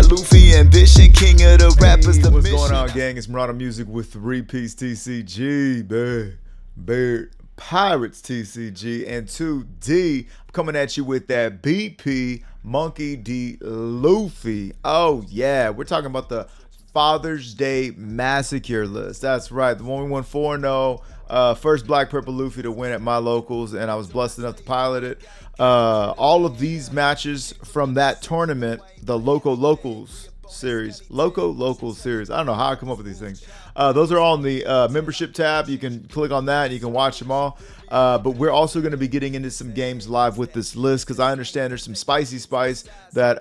got Luffy ambition, king of the rappers. The What's mission. going on, gang? It's Marauder Music with 3-piece TCG, Bear Pirates TCG, and 2D. I'm coming at you with that BP Monkey D Luffy. Oh yeah, we're talking about the Father's Day Massacre list. That's right, the one we won 4-0. First Black Purple Luffy to win at my locals, and I was blessed enough to pilot it. All of these matches from that tournament, the Locals series. I don't know how I come up with these things. Those are all in the membership tab. You can click on that and you can watch them all. But we're also going to be getting into some games live with this list, because I understand there's some spicy spice that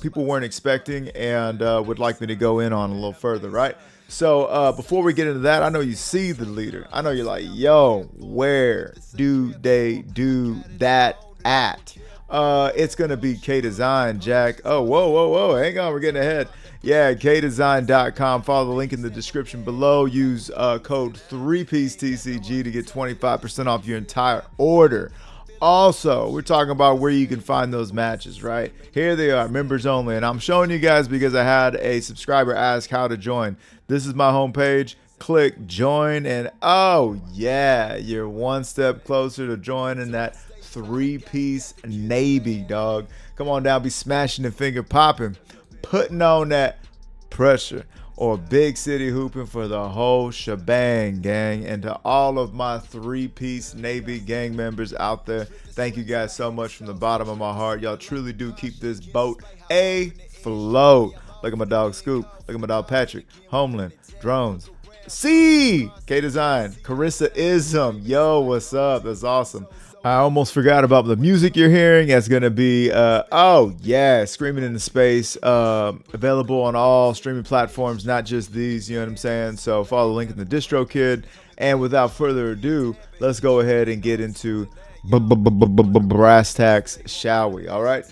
people weren't expecting and would like me to go in on a little further, right? So before we get into that, I know you see the leader. I know you're like, yo, where do they do that at? It's gonna be K-Design, Jack. Oh, whoa, hang on, we're getting ahead. Yeah, kdesign.com. Follow the link in the description below. Use code 3-piece TCG to get 25% off your entire order. Also, we're talking about where you can find those matches, right? Here they are, members only. And I'm showing you guys because I had a subscriber ask how to join. This is my homepage. Click join, and oh yeah, you're one step closer to joining that 3-piece Navy, dog. Come on down, be smashing and finger popping, putting on that pressure, or big city hooping for the whole shebang, gang. And to all of my 3-piece Navy gang members out there, thank you guys so much from the bottom of my heart. Y'all truly do keep this boat afloat. Look at my dog Scoop, look at my dog Patrick, Homeland, Drones, C, K-Design, Carissa-ism. Yo, what's up? That's awesome. I almost forgot about the music you're hearing. That's going to be, oh yeah, Screaming into Space, available on all streaming platforms, not just these, you know what I'm saying? So follow the link in the distro kid. And without further ado, let's go ahead and get into brass tacks, shall we? All right.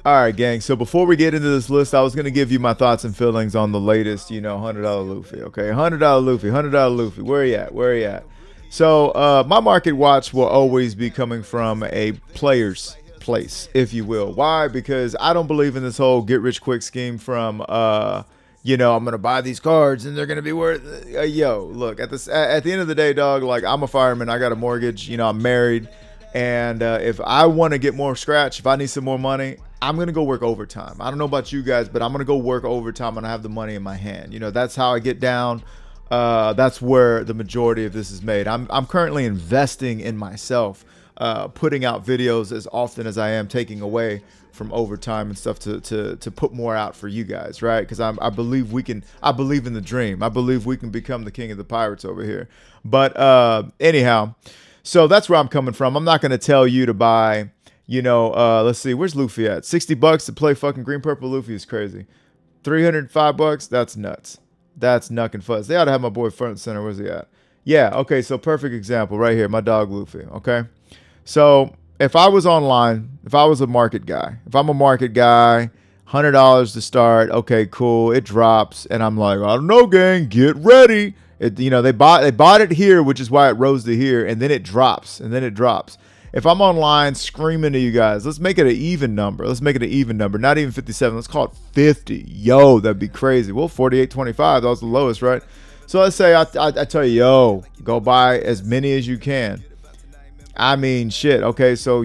All right, gang. So before we get into this list, I was going to give you my thoughts and feelings on the latest, $100 Luffy. Okay, $100 Luffy, $100 Luffy. Where you at? So my market watch will always be coming from a player's place, if you will. Why? Because I don't believe in this whole get rich quick scheme from, I'm going to buy these cards and they're going to be worth, look, at the end of the day, dog, like, I'm a fireman. I got a mortgage, I'm married. And if I want to get more scratch, if I need some more money, I'm going to go work overtime. I don't know about you guys, but I'm going to go work overtime and I have the money in my hand. That's how I get down. That's where the majority of this is made. I'm currently investing in myself, putting out videos as often as I am taking away from overtime and stuff to put more out for you guys, right? Because I believe I believe in the dream. I believe we can become the king of the pirates over here. But anyhow, so that's where I'm coming from. I'm not going to tell you to buy, let's see, where's Luffy at? $60 to play fucking green purple Luffy is crazy. $305, that's nuts. That's nuck and fuzz. They ought to have my boy front and center. Where's he at? Yeah, okay, so perfect example right here, my dog Luffy, okay? So if I was online, if I was a market guy, if I'm a market guy, $100 to start, okay, cool, it drops, and I'm like, I don't know, gang, get ready. They bought it here, which is why it rose to here, and then it drops, If I'm online screaming to you guys, let's make it an even number. Not even 57. Let's call it 50. Yo, that'd be crazy. Well, 48.25. That was the lowest, right? So let's say I tell you, yo, go buy as many as you can. I mean, shit. Okay, so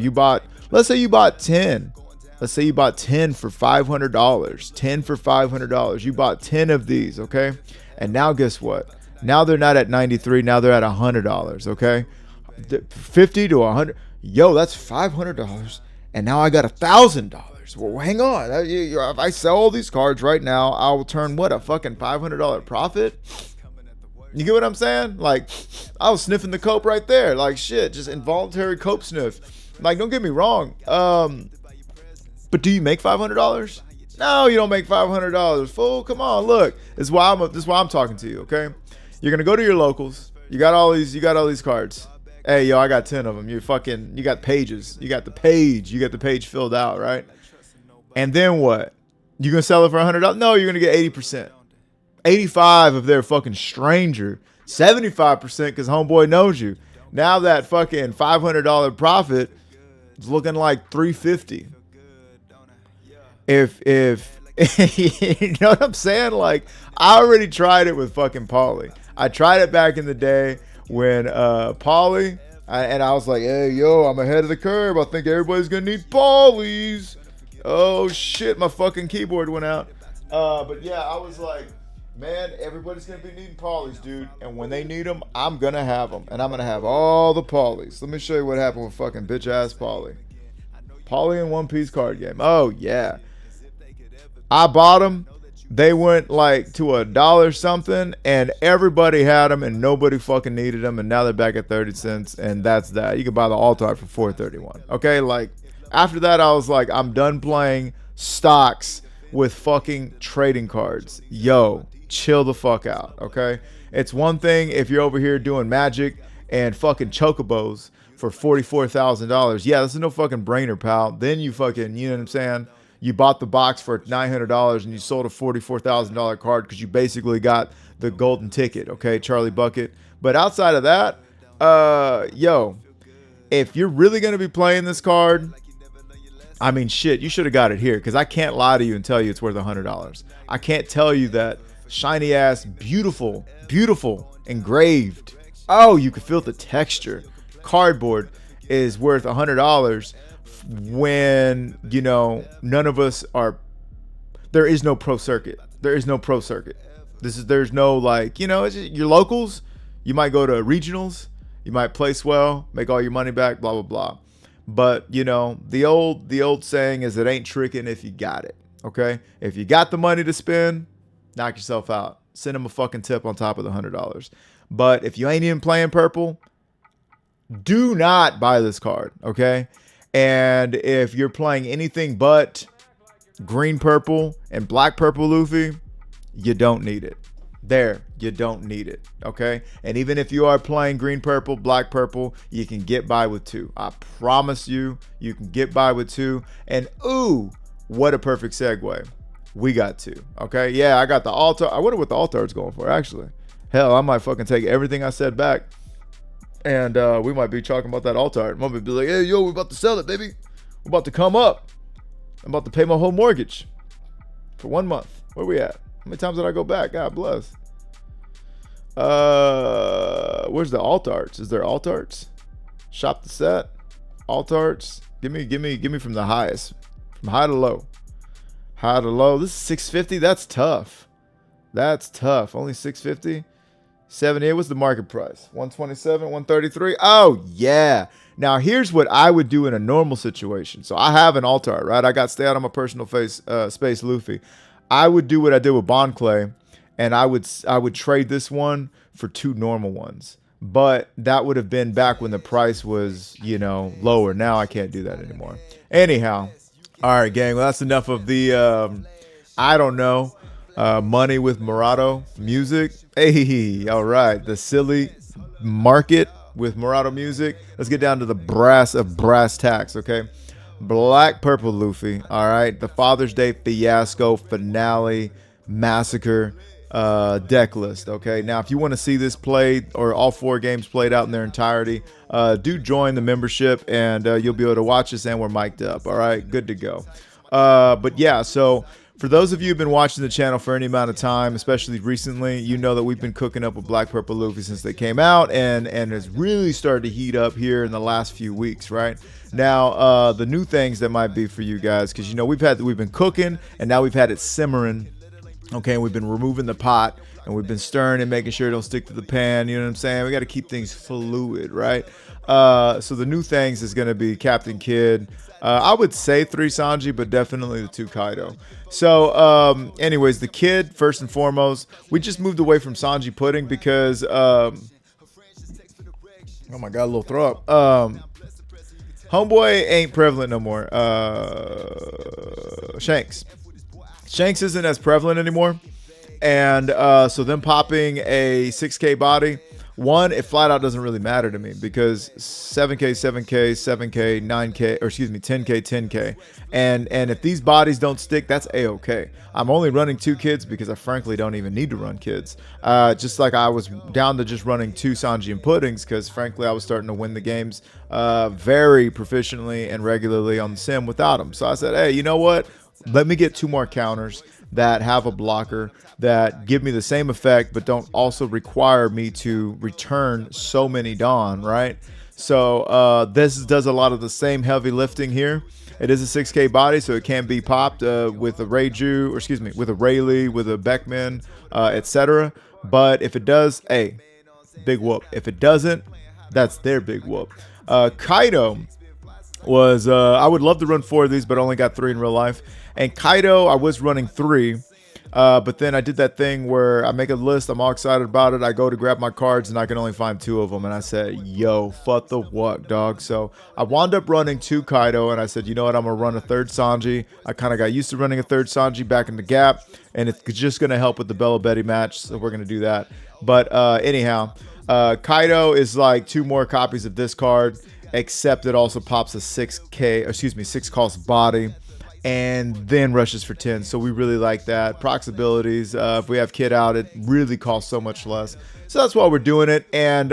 let's say you bought 10. Let's say you bought 10 for $500. 10 for $500. You bought 10 of these, okay? And now guess what? Now they're not at 93. Now they're at $100, okay? 50 to 100. Yo, that's $500, and now I got $1,000. Well, hang on. If I sell all these cards right now, I will turn what, a fucking $500 profit? You get what I'm saying? Like, I was sniffing the cope right there. Like, shit, just involuntary cope sniff. Like, don't get me wrong. But do you make $500? No, you don't make $500, fool. Come on, look. This is why I'm talking to you. Okay, you're gonna go to your locals. You got all these cards. Hey, yo, I got 10 of them. You got pages. You got the page filled out, right? And then what? You gonna sell it for $100? No, you're gonna get 80%. 85 if they're a fucking stranger. 75% because homeboy knows you. Now that fucking $500 profit is looking like $350. If You know what I'm saying? Like, I already tried it with fucking Pauly. I tried it back in the day when Pauly, and I was like, hey, yo, I'm ahead of the curve. I think everybody's going to need Paulies. Oh, shit, my fucking keyboard went out. But yeah, I was like, man, everybody's going to be needing Paulies, dude. And when they need them, I'm going to have them. And I'm going to have all the Paulies. Let me show you what happened with fucking bitch-ass Pauly. Pauly in One Piece card game. Oh, yeah. I bought them. They went like to $1 something, and everybody had them, and nobody fucking needed them, and now they're back at 30 cents, and that's that. You can buy the alt art for $4.31. Okay, like after that, I was like, I'm done playing stocks with fucking trading cards. Yo, chill the fuck out. Okay, it's one thing if you're over here doing Magic and fucking chocobos for $44,000. Yeah, this is no fucking brainer, pal. Then you fucking, you know what I'm saying? You bought the box for $900 and you sold a $44,000 card because you basically got the golden ticket, okay, Charlie Bucket. But outside of that, yo, if you're really going to be playing this card, I mean, shit, you should have got it here because I can't lie to you and tell you it's worth $100. I can't tell you that shiny ass, beautiful, beautiful, engraved. Oh, you can feel the texture. Cardboard is worth $100 when, you know, none of us are, there is no pro circuit. There is no pro circuit. There's no, like, you know, it's just your locals. You might go to regionals. You might place well, make all your money back, blah, blah, blah. But, you know, the old saying is it ain't tricking if you got it. Okay. If you got the money to spend, knock yourself out. Send them a fucking tip on top of the $100. But if you ain't even playing purple, do not buy this card. Okay. And if you're playing anything but green, purple, and black, purple Luffy, you don't need it. There, you don't need it, okay? And even if you are playing green, purple, black, purple, you can get by with two. I promise you, you can get by with two. And ooh, what a perfect segue. We got two, okay? Yeah, I got the altar. I wonder what the altar is going for, actually. Hell, I might fucking take everything I said back. And we might be talking about that altar. I'm gonna be like, hey, yo, we're about to sell it, baby. We're about to come up. I'm about to pay my whole mortgage for 1 month. Where we at? How many times did I go back? God bless. Where's the alt arts? Is there alt arts? Shop the set. Alt arts. Give me from the highest. From high to low. High to low. This is $650. That's tough. That's tough. Only $650. 78. What's the market price? 127, 133. Oh yeah. Now here's what I would do in a normal situation. So I have an alt art, right? I got stay out of my personal space Luffy. I would do what I did with Bond Clay, and I would trade this one for two normal ones. But that would have been back when the price was, you know, lower. Now I can't do that anymore. Anyhow, all right, gang. Well, that's enough of the I don't know. Money with Murado music. Hey, all right. The silly market with Murado music. Let's get down to the brass tacks, okay? Black Purple Luffy, all right? The Father's Day Fiasco Finale Massacre deck list, okay? Now, if you want to see this played or all 4 games played out in their entirety, do join the membership and you'll be able to watch this, and we're mic'd up, all right? Good to go. But yeah, so for those of you who've been watching the channel for any amount of time, especially recently, you know that we've been cooking up with Black Purple Luffy since they came out, and it's really started to heat up here in the last few weeks, right? Now, the new things that might be for you guys, because you know we've been cooking, and now we've had it simmering, okay? And we've been removing the pot, and we've been stirring and making sure it don't stick to the pan. You know what I'm saying? We got to keep things fluid, right? So the new things is going to be Captain Kidd. I would say 3 Sanji, but definitely the 2 Kaido. So, anyways, the Kid, first and foremost, we just moved away from Sanji Pudding because, oh my God, a little throw up. Homeboy ain't prevalent no more. Shanks isn't as prevalent anymore. And so them popping a 6K body, one, it flat out doesn't really matter to me because 7K, 7K, 7K, 9K, or excuse me, 10K, 10K. And if these bodies don't stick, that's A-okay. I'm only running 2 kids because I frankly don't even need to run kids. Just like I was down to just running 2 Sanji and Puddings because frankly I was starting to win the games very proficiently and regularly on the sim without them. So I said, hey, you know what? Let me get 2 more counters. that have a blocker that give me the same effect, but don't also require me to return so many Dawn, right? So this does a lot of the same heavy lifting here. It is a 6K body, so it can be popped with a Reiju, or excuse me, with a Rayleigh, with a Beckman, etc. But if it does, hey, big whoop. If it doesn't, that's their big whoop. Kaido was, I would love to run 4 of these, but I only got 3 in real life. And Kaido, I was running 3. But then I did that thing where I make a list. I'm all excited about it. I go to grab my cards and I can only find 2 of them. And I said, yo, fuck the what, dog? So I wound up running 2 Kaido. And I said, you know what? I'm going to run a 3rd Sanji. I kind of got used to running a 3rd Sanji back in the gap. And it's just going to help with the Bella Betty match. So we're going to do that. But anyhow, Kaido is like 2 more copies of this card, except it also pops a 6K, excuse me, 6 cost body, and then rushes for 10. So we really like that. Procs abilities, if we have Kid out, it really costs so much less. So that's why we're doing it. And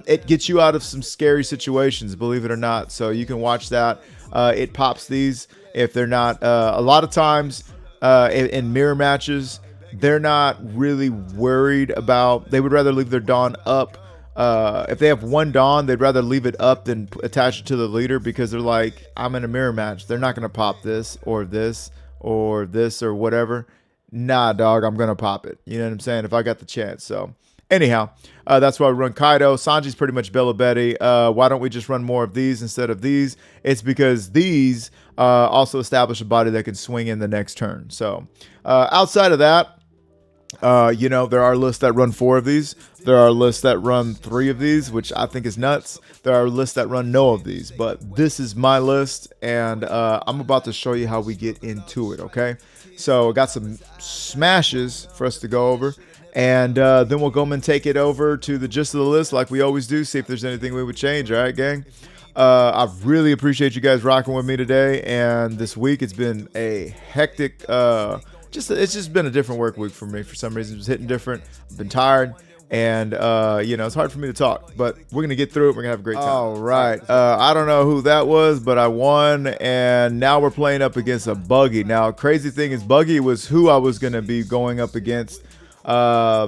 it gets you out of some scary situations, believe it or not. So you can watch that. It pops these if they're not, a lot of times in mirror matches, they're not really worried about, they would rather leave their Dawn up. If they have 1 Dawn, they'd rather leave it up than attach it to the leader, because they're like, I'm in a mirror match. They're not going to pop this or this or this or whatever. Nah, dog, I'm going to pop it. You know what I'm saying? If I got the chance. So anyhow, that's why we run Kaido. Sanji's pretty much Bella Betty. Why don't we just run more of these instead of these? It's because these also establish a body that can swing in the next turn. So outside of that, you know, there are lists that run 4 of these. There are lists that run 3 of these, which I think is nuts. There are lists that run no of these, but this is my list, and I'm about to show you how we get into it, okay? So I got some smashes for us to go over, and then we'll go and take it over to the gist of the list like we always do, see if there's anything we would change, all right, gang? I really appreciate you guys rocking with me today, and this week it's been a hectic, it's just been a different work week for me. For some reason, it's hitting different. I've been tired, and you know, it's hard for me to talk, but we're gonna get through it. We're gonna have a great time. All right. I don't know who that was, but I won, and now we're playing up against a buggy. Now, crazy thing is, buggy was who I was gonna be going up against, but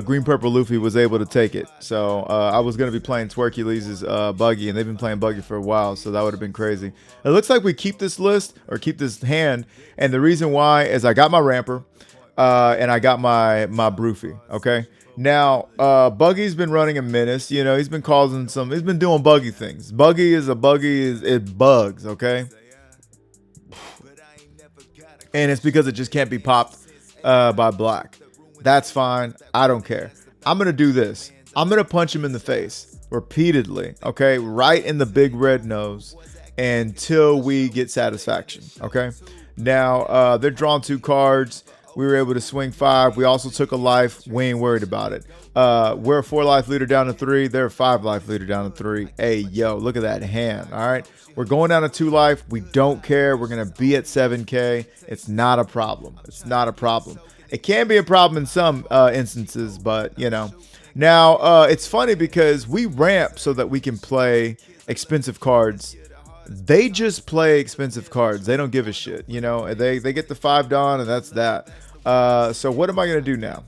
Green Purple Luffy was able to take it. So I was going to be playing Twerkules' Buggy, and they've been playing Buggy for a while, so that would have been crazy. It looks like we keep this list, or keep this hand, and the reason why is I got my Ramper, and I got my Broofy, okay? Now, Buggy's been running a menace. You know, he's been causing some, he's been doing buggy things. Buggy, it bugs, okay? And it's because it just can't be popped by black. That's fine. I don't care. I'm going to do this. I'm going to punch him in the face repeatedly, okay? Right in the big red nose until we get satisfaction, okay? Now, they're drawing 2 cards. We were able to swing 5. We also took a life. We ain't worried about it. We're a 4 life leader down to 3. They're a 5 life leader down to 3. Hey, yo, look at that hand, all right? We're going down to 2 life. We don't care. We're going to be at 7K. It's not a problem. It's not a problem. It can be a problem in some instances, but, you know. Now, it's funny because we ramp so that we can play expensive cards. They just play expensive cards. They don't give a shit, you know. They get the 5 Dawn, and that's that. So what am I going to do now?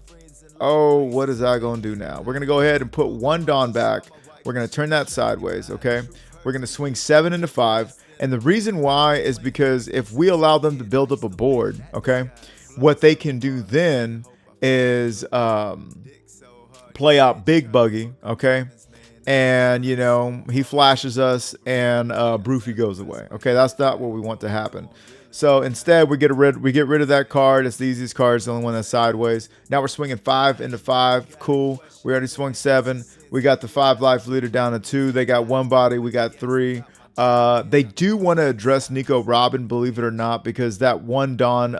Oh, what is I going to do now? We're going to go ahead and put 1 Dawn back. We're going to turn that sideways, okay? We're going to swing 7 into 5. And the reason why is because if we allow them to build up a board, okay, what they can do then is play out Big Buggy, okay? And, you know, he flashes us and Broofy goes away. Okay, that's not what we want to happen. So instead, we get rid of that card. It's the easiest card. It's the only one that's sideways. Now we're swinging 5 into 5. Cool. We already swung 7. We got the 5 life leader down to 2. They got 1 body. We got 3. They do want to address Nico Robin, believe it or not, because that 1 Dawn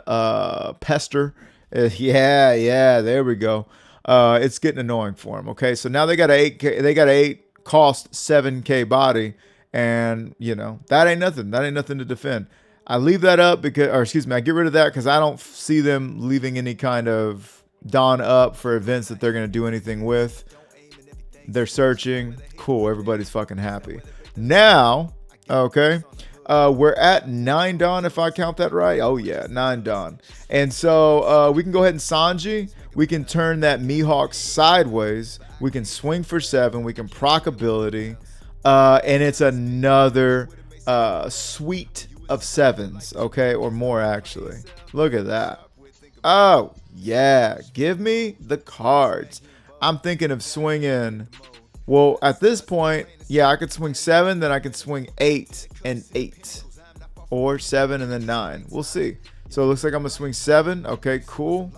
pester. Yeah, there we go. It's getting annoying for them. Okay, so now they got a 8K, they got a 8 cost 7K body, and you know that ain't nothing. That ain't nothing to defend. I leave that up because, or excuse me, I get rid of that because I don't see them leaving any kind of Dawn up for events that they're gonna do anything with. They're searching. Cool. Everybody's fucking happy. Now, okay. We're at 9 Dawn, if I count that right. Oh, yeah, 9 Dawn. And so we can go ahead and Sanji. We can turn that Mihawk sideways. We can swing for 7. We can proc ability. And it's another suite of 7s, okay? Or more, actually. Look at that. Oh, yeah. Give me the cards. I'm thinking of swinging. Well, at this point, yeah, I could swing 7, then I could swing 8 and 8. Or 7 and then 9. We'll see. So it looks like I'm going to swing 7. Okay, cool.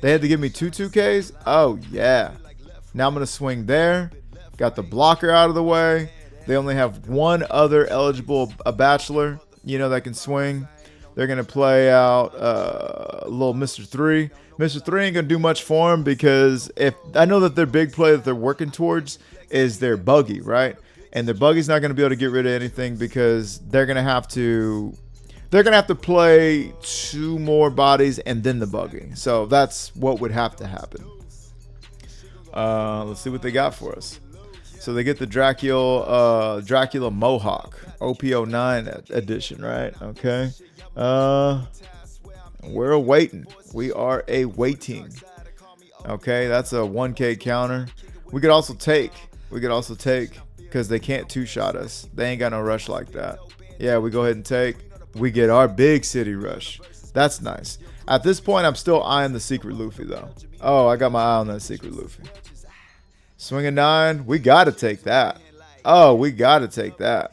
They had to give me 2Ks. Oh, yeah. Now I'm going to swing there. Got the blocker out of the way. They only have one other eligible bachelor, you know, that can swing. They're going to play out little Mr. 3. Mr. 3 ain't going to do much for him because if I know that their big play that they're working towards is their buggy, right? And their buggy's not going to be able to get rid of anything because they're going to have to play 2 more bodies and then the buggy. So that's what would have to happen. Let's see what they got for us. So they get the Dracula Mohawk, OP09 edition, right? Okay. We're awaiting. We are awaiting. Okay, that's a 1K counter. We could also take because they can't 2-shot us. They ain't got no rush like that. Yeah, we go ahead and take. We get our big city rush. That's nice. At this point, I'm still eyeing the secret Luffy, though. Oh, I got my eye on that secret Luffy. Swing a 9. We got to take that. Oh, we got to take that.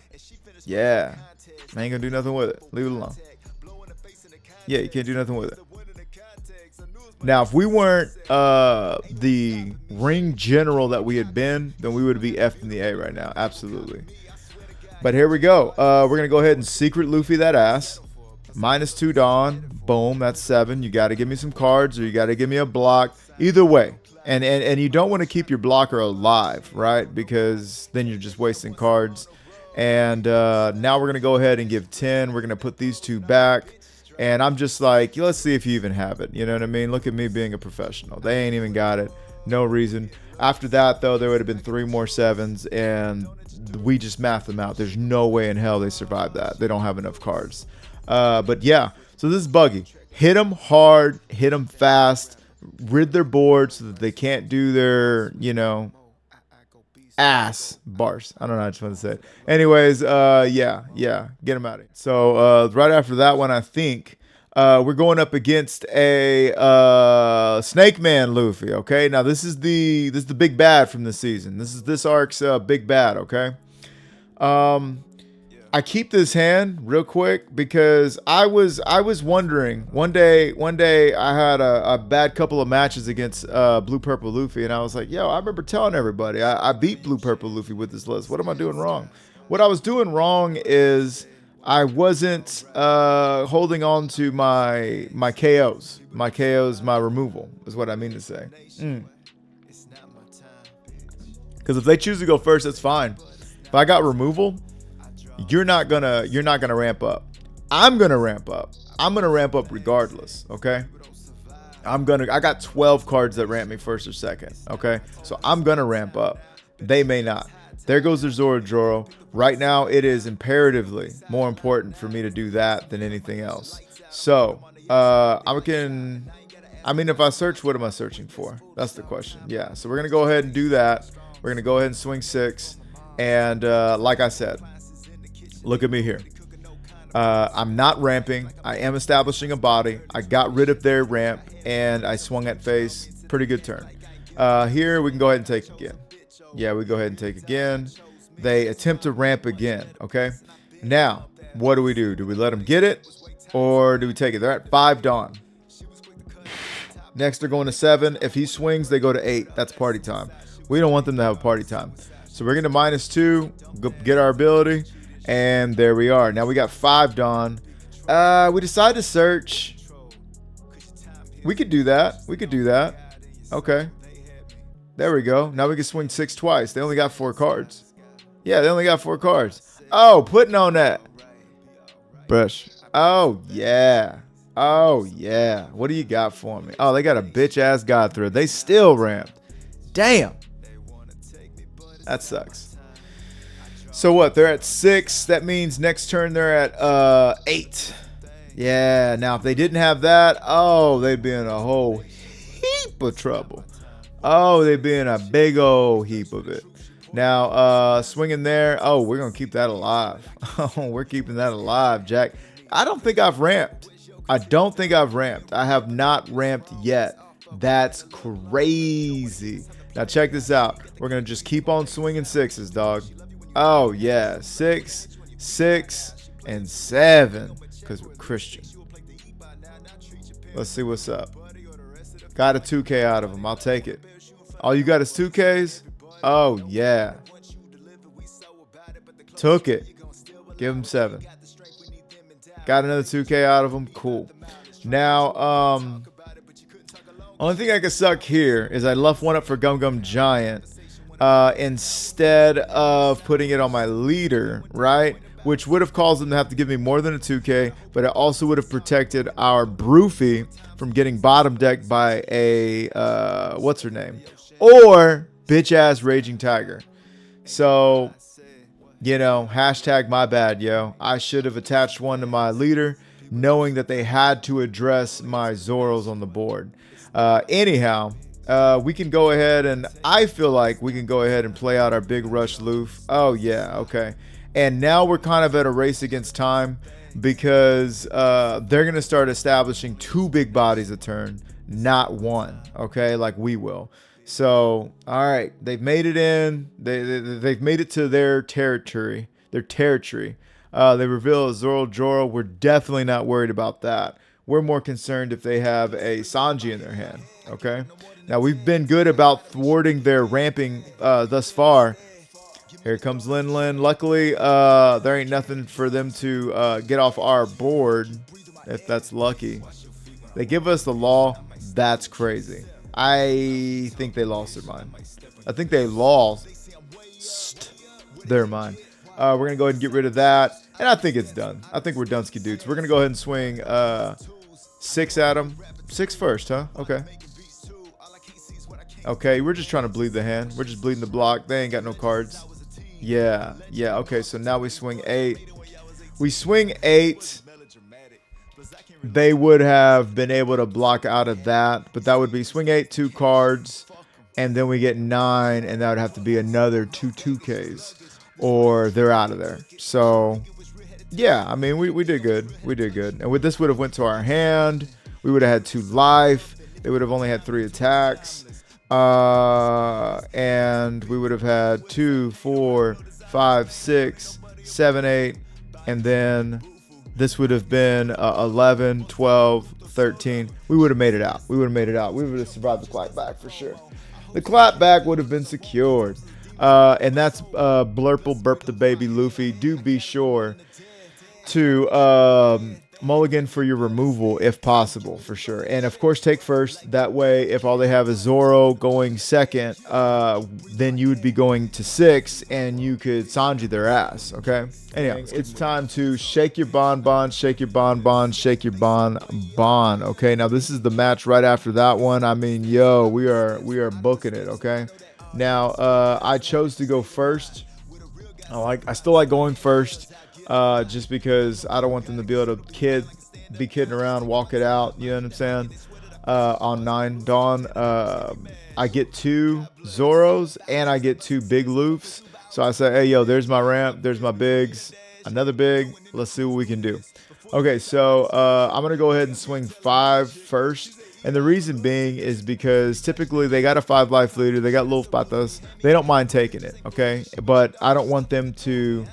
Yeah. I ain't going to do nothing with it. Leave it alone. Yeah, you can't do nothing with it. Now, if we weren't the ring general that we had been, then we would be F'd in the A right now. Absolutely. But here we go. We're going to go ahead and secret Luffy that ass. -2 Dawn. Boom. That's 7. You got to give me some cards or you got to give me a block. Either way. And you don't want to keep your blocker alive, right? Because then you're just wasting cards. And now we're going to go ahead and give 10. We're going to put these 2 back. And I'm just like, let's see if you even have it. You know what I mean? Look at me being a professional. They ain't even got it. No reason. After that, though, there would have been 3 more 7s. And we just mathed them out. There's no way in hell they survive that. They don't have enough cards. But yeah, so this is buggy. Hit them hard. Hit them fast. Rid their board so that they can't do their, you know, ass bars. I don't know. I just want to say it. Anyways, yeah, get them out of here. So right after that one, I think we're going up against a Snake Man Luffy. Okay, now this is the big bad from this season. This is this arc's big bad. Okay. I keep this hand real quick because I was wondering one day I had a bad couple of matches against Blue Purple Luffy, and I was like, yo, I remember telling everybody I beat Blue Purple Luffy with this list. What am I doing wrong? What I was doing wrong is I wasn't holding on to my KOs. My KOs, my removal is what I mean to say. Because if they choose to go first, that's fine. If I got removal, you're not gonna ramp up. I'm gonna ramp up. I'm gonna ramp up regardless. Okay. I got 12 cards that ramp me first or second. Okay. So I'm gonna ramp up. They may not. There goes their Zoro. Right now, it is imperatively more important for me to do that than anything else. So if I search, what am I searching for? That's the question. Yeah. So we're gonna go ahead and do that. We're gonna go ahead and swing 6. And like I said, look at me here. I'm not ramping. I am establishing a body. I got rid of their ramp, and I swung at face. Pretty good turn. Here, we can go ahead and take again. Yeah, we go ahead and take again. They attempt to ramp again, okay? Now, what do? Do we let them get it, or do we take it? They're at 5 Dawn. Next, they're going to 7. If he swings, they go to 8. That's party time. We don't want them to have a party time. So we're going to -2, go get our ability. And there we are. Now we got 5 Dawn. We decided to search. We could do that. Okay. There we go. Now we can swing 6 twice. They only got 4 cards. Yeah, they only got 4 cards. Oh, putting on that. Brush. Oh, yeah. What do you got for me? Oh, they got a bitch-ass God Thread. They still ramped. Damn. That sucks. So what? They're at 6. That means next turn they're at 8. Yeah. Now if they didn't have that, oh, they'd be in a whole heap of trouble. Oh, they'd be in a big old heap of it. Now, swinging there. Oh, we're going to keep that alive. Oh, we're keeping that alive, Jack. I don't think I've ramped. I don't think I've ramped. I have not ramped yet. That's crazy. Now, check this out. We're going to just keep on swinging 6s, dog. Oh, yeah. 6, 6, and 7. Because we're Christian. Let's see what's up. Got a 2K out of him. I'll take it. All you got is 2Ks? Oh, yeah. Took it. Give him 7. Got another 2K out of him. Cool. Now, only thing I can suck here is I left one up for Gum Gum Giant instead of putting it on my leader, right? Which would have caused them to have to give me more than a 2K, but it also would have protected our Broofy from getting bottom decked by a, what's her name? Or bitch-ass Raging Tiger. So, you know, hashtag my bad, yo. I should have attached one to my leader, knowing that they had to address my Zoros on the board. Anyhow, we can go ahead and I feel like we can go ahead and play out our big rush Luffy. Oh, yeah, okay. And now we're kind of at a race against time because they're going to start establishing 2 big bodies a turn, not 1, okay, like we will. So, all right, they've made it in. They've made it to their territory. They reveal a Zoro Joro. We're definitely not worried about that. We're more concerned if they have a Sanji in their hand, okay? Now, we've been good about thwarting their ramping thus far. Here comes Lin Lin. Luckily, there ain't nothing for them to get off our board, if that's lucky. They give us the law. That's crazy. I think they lost their mind. I think they lost their mind. We're going to go ahead and get rid of that. And I think it's done. I think we're done, dudes. We're going to go ahead and swing 6 at them. 6 first, huh? Okay. Okay, we're just trying to bleed the hand. We're just bleeding the block. They ain't got no cards. Yeah. Okay, so now we swing 8. We swing 8. They would have been able to block out of that, but that would be swing 8, 2 cards, and then we get 9, and that would have to be another 2 2Ks, or they're out of there. So, yeah, I mean, we did good. We did good. And with this would have went to our hand. We would have had 2 life. They would have only had 3 attacks. And we would have had 2, 4, 5, 6, 7, 8, and then this would have been 11, 12, 13. We would have made it out. We would have survived the clapback for sure. The clapback would have been secured. And that's Blurple Burp the Baby Luffy. Do be sure to mulligan for your removal if possible, for sure. And of course, take first. That way, if all they have is Zoro going second, then you would be going to 6 and you could Sanji their ass, okay? Anyhow, it's time to shake your bon, shake your bon, shake your bon. Okay, now this is the match right after that one. I mean, yo, we are booking it, okay? Now, I chose to go first. I still like going first. Just because I don't want them to be able to be kidding around, walk it out, you know what I'm saying? On 9 Dawn, I get 2 Zoros and I get 2 big Luffs. So I say, hey, yo, there's my ramp, there's my bigs, another big, let's see what we can do. Okay, so I'm going to go ahead and swing 5 first. And the reason being is because typically they got a 5 life leader, they got Luffy Patas, they don't mind taking it, okay? But I don't want them to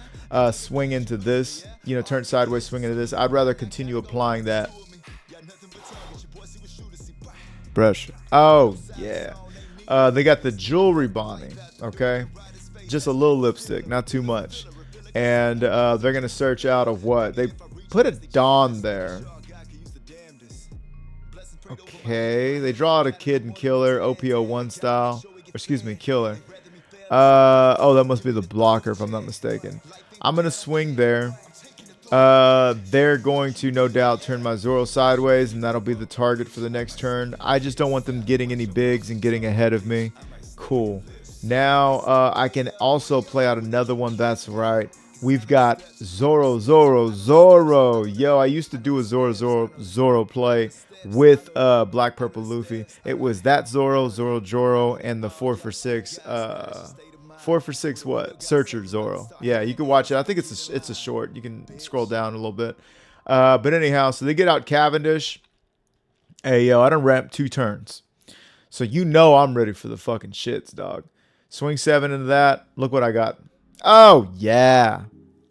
swing into this, you know, turn sideways, swing into this. I'd rather continue applying that pressure. Oh, yeah. They got the jewelry Bonney, okay? Just a little lipstick, not too much. And they're going to search out of what? They put a Dawn there. Okay. They draw out a Kid and Killer, OP11 style. Or excuse me, Killer. Oh, that must be the blocker if I'm not mistaken. I'm going to swing there. They're going to no doubt turn my Zoro sideways, and that'll be the target for the next turn. I just don't want them getting any bigs and getting ahead of me. Cool. Now I can also play out another one. That's right. We've got Zoro, Zoro, Zoro. Yo, I used to do a Zoro play with Black Purple Luffy. It was that Zoro, Joro, and the 4 for 6. 4 for 6 what? Searcher Zoro. Yeah, you can watch it. I think it's a short. You can scroll down a little bit. But anyhow, so they get out Cavendish. Hey yo, I done ramped 2 turns. So you know I'm ready for the fucking shits, dog. Swing 7 into that. Look what I got. Oh, yeah.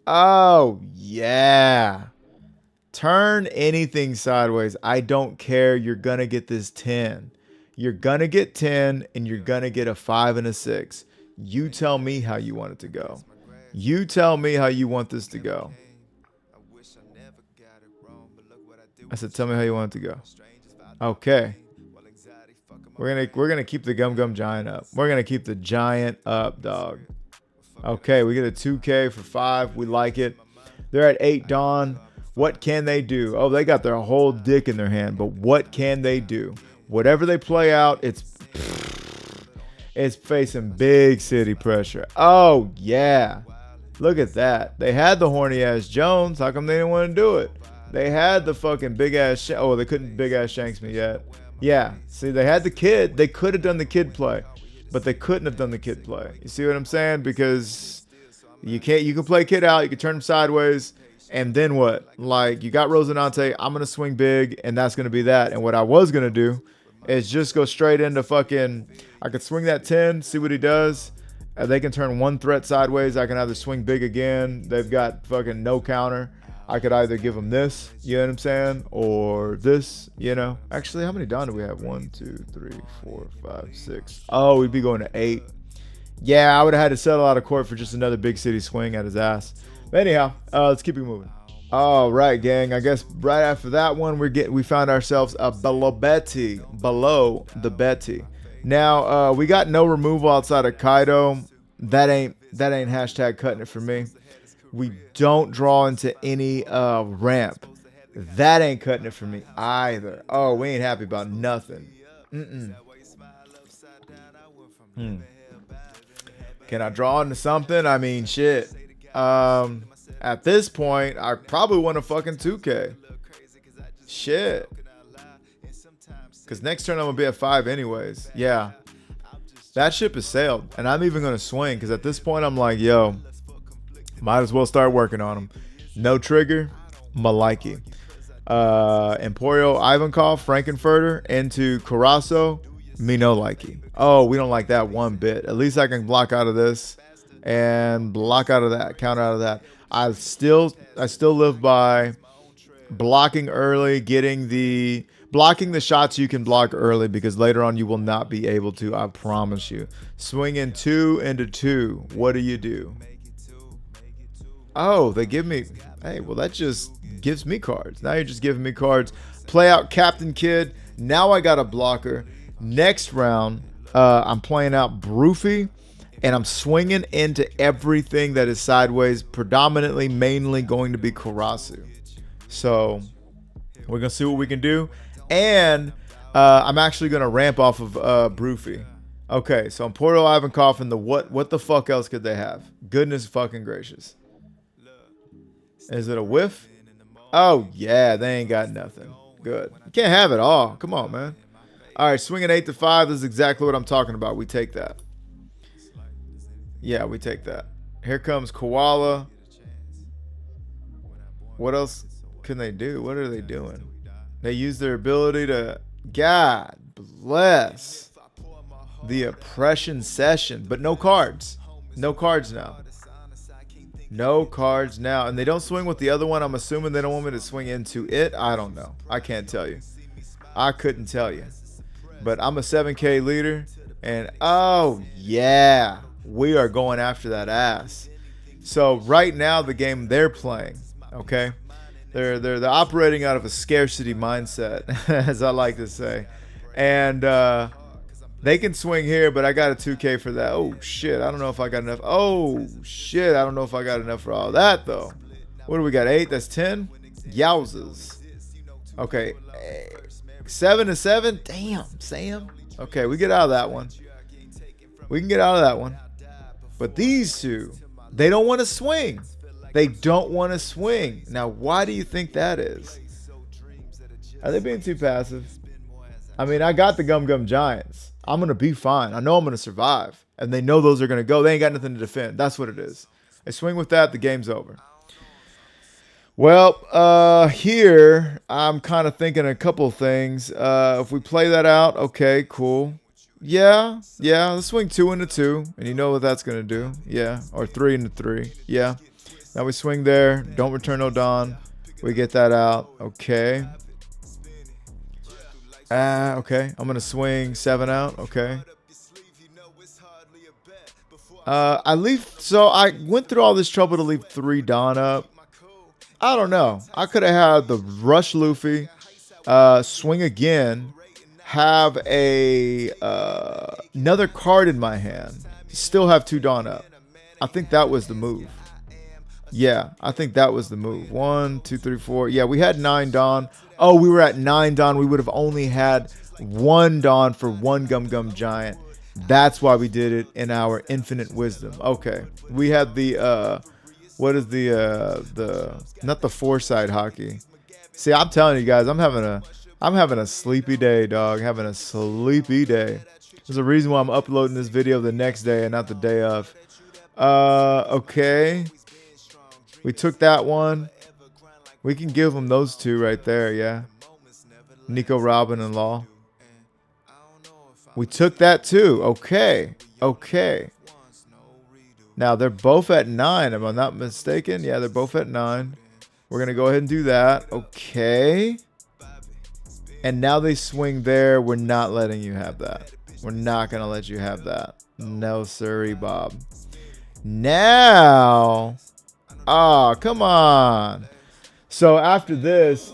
Oh, yeah. Turn anything sideways. I don't care. You're going to get this 10. You're going to get 10, and you're going to get a 5 and a 6. You tell me how you want it to go. You tell me how you want this to go. I said, tell me how you want it to go. Okay. We're gonna keep the Gum Giant up. We're gonna keep the Giant up, dog. Okay, we get a 2K for 5. We like it. They're at 8 Dawn. What can they do? Oh, they got their whole dick in their hand, but what can they do? Whatever they play out, it's facing big city pressure. Oh yeah, look at that. They had the horny ass Jones. How come they didn't want to do it? They had the fucking big ass. Oh, they couldn't big ass Shanks me yet. Yeah, see, they had the kid. They could have done the kid play, but they couldn't have done the kid play. You see what I'm saying? Because you can't. You can play kid out. You can turn him sideways, and then what? Like, you got Rosinante. I'm gonna swing big, and that's gonna be that. And what I was gonna do is just go straight into fucking. I could swing that 10, see what he does. They can turn 1 threat sideways. I can either swing big again. They've got fucking no counter. I could either give them this, you know what I'm saying, or this, you know. Actually, how many down do we have? 1, 2, 3, 4, 5, 6. Oh, we'd be going to 8. Yeah, I would have had to settle out of court for just another big city swing at his ass. But anyhow, let's keep it moving. All right, gang. I guess right after that one, we found ourselves a below the Betty. Now we got no removal outside of Kaido. That ain't hashtag cutting it for me. We don't draw into any ramp. That ain't cutting it for me either. Oh, we ain't happy about nothing. Can I draw into something? I mean, shit. At this point, I probably want a fucking 2K. Shit. Because next turn I'm going to be at 5 anyways. Yeah. That ship has sailed. And I'm even going to swing. Because at this point, I'm like, yo, might as well start working on them. No trigger, Maliki. Emporio Ivankov, Frankenfurter into Carasso, me no likey. Oh, we don't like that one bit. At least I can block out of this and block out of that, counter out of that. I still live by blocking early, blocking the shots you can block early, because later on you will not be able to, I promise you. Swinging 2 into 2. What do? Oh, they give me... Hey, well, that just gives me cards. Now you're just giving me cards. Play out Captain Kidd. Now I got a blocker. Next round, I'm playing out Broofy, and I'm swinging into everything that is sideways, predominantly, mainly going to be Karasu. So we're going to see what we can do. And I'm actually going to ramp off of Broofy. Okay, so I'm Porto Ivankov, and the what the fuck else could they have? Goodness fucking gracious. Is it a whiff? Oh, yeah, they ain't got nothing. Good. You can't have it all. Come on, man. All right, swinging 8 to 5. This is exactly what I'm talking about. We take that. Yeah, we take that. Here comes Koala. What else can they do? What are they doing? They use their ability to... God bless. The oppression session. But no cards. No cards now. No cards now. And they don't swing with the other one. I'm assuming they don't want me to swing into it. I don't know. I can't tell you. I couldn't tell you. But I'm a 7K leader. And oh, yeah. We are going after that ass. So right now, the game they're playing, okay? They're operating out of a scarcity mindset, as I like to say. And they can swing here, but I got a 2K for that. Oh, shit. I don't know if I got enough. Oh, shit. I don't know if I got enough for all that, though. What do we got? 8? That's 10? Yowzers. Okay. 7 to 7? Damn, Sam. Okay, we get out of that one. We can get out of that one. But these two, they don't want to swing. They don't want to swing. Now, why do you think that is? Are they being too passive? I mean, I got the Gum Gum Giants. I'm going to be fine. I know I'm going to survive. And they know those are going to go. They ain't got nothing to defend. That's what it is. They swing with that, the game's over. Well, here, I'm kind of thinking a couple of things. If we play that out, okay, cool. Yeah, let's swing 2 into 2. And you know what that's going to do. Yeah, or 3 into 3. Yeah. Now we swing there. Don't return no Dawn. We get that out. Okay. Okay. I'm going to swing 7 out. Okay. So I went through all this trouble to leave 3 Dawn up. I don't know. I could have had the rush Luffy, swing again, have another card in my hand, still have 2 Dawn up. I think that was the move. Yeah, I think that was the move. 1, 2, 3, 4. Yeah, we had 9 Dawn. Oh, we were at 9 Dawn. We would have only had 1 Dawn for 1 Gum Gum Giant. That's why we did it in our infinite wisdom. Okay, we had the what is the not the foresight hockey. See, I'm telling you guys, I'm having a sleepy day, dog. Having a sleepy day. There's a reason why I'm uploading this video the next day and not the day of. Okay. We took that one. We can give them those 2 right there, yeah. Nico, Robin, and Law. We took that too. Okay. Now, they're both at 9. Am I not mistaken? Yeah, they're both at 9. We're going to go ahead and do that. Okay. And now they swing there. We're not letting you have that. We're not going to let you have that. No, sirree, Bob. Now. Oh, come on. So after this,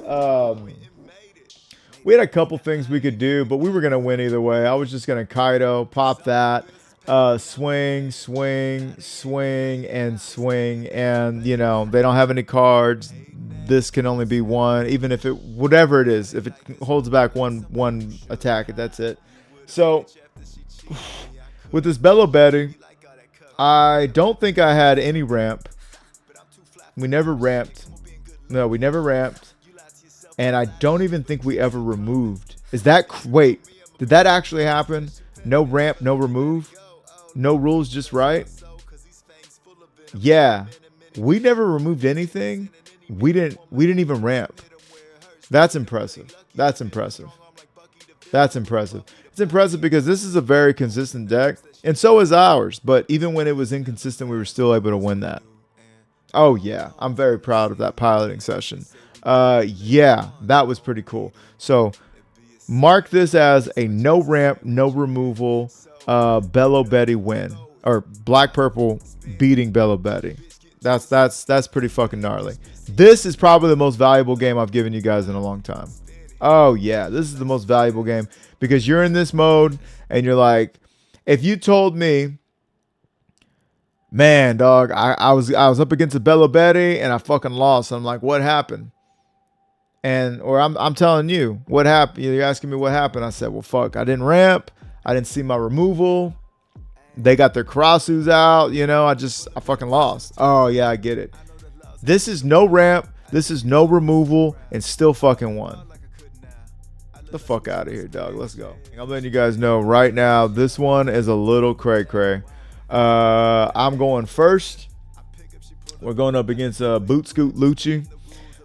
we had a couple things we could do, but we were going to win either way. I was just going to Kaido, pop that, swing, and swing. And, you know, they don't have any cards. This can only be 1, even if it, whatever it is, if it holds back one attack, that's it. So, with this Bello Betty, I don't think I had any ramp. We never ramped. No, we never ramped. And I don't even think we ever removed. Is that... Wait. Did that actually happen? No ramp, no remove? No rules, just right? Yeah. We never removed anything. We didn't even ramp. That's impressive. It's impressive because this is a very consistent deck. And so is ours. But even when it was inconsistent, we were still able to win that. Oh, yeah. I'm very proud of that piloting session. Yeah, that was pretty cool. So mark this as a no ramp, no removal, Bello Betty win. Or Black Purple beating Bello Betty. That's pretty fucking gnarly. This is probably the most valuable game I've given you guys in a long time. Oh, yeah. This is the most valuable game because you're in this mode and you're like, if you told me, man, dog, I was up against a Bello Betty and I fucking lost. I'm like, what happened? Or I'm telling you what happened. You're asking me what happened. I said, well, fuck, I didn't ramp. I didn't see my removal. They got their Karasus out. You know, I fucking lost. Oh, yeah, I get it. This is no ramp. This is no removal and still fucking won. Get the fuck out of here, dog. Let's go. I'm letting you guys know right now, this one is a little cray-cray. I'm going first. We're going up against Boot Scoot Lucci.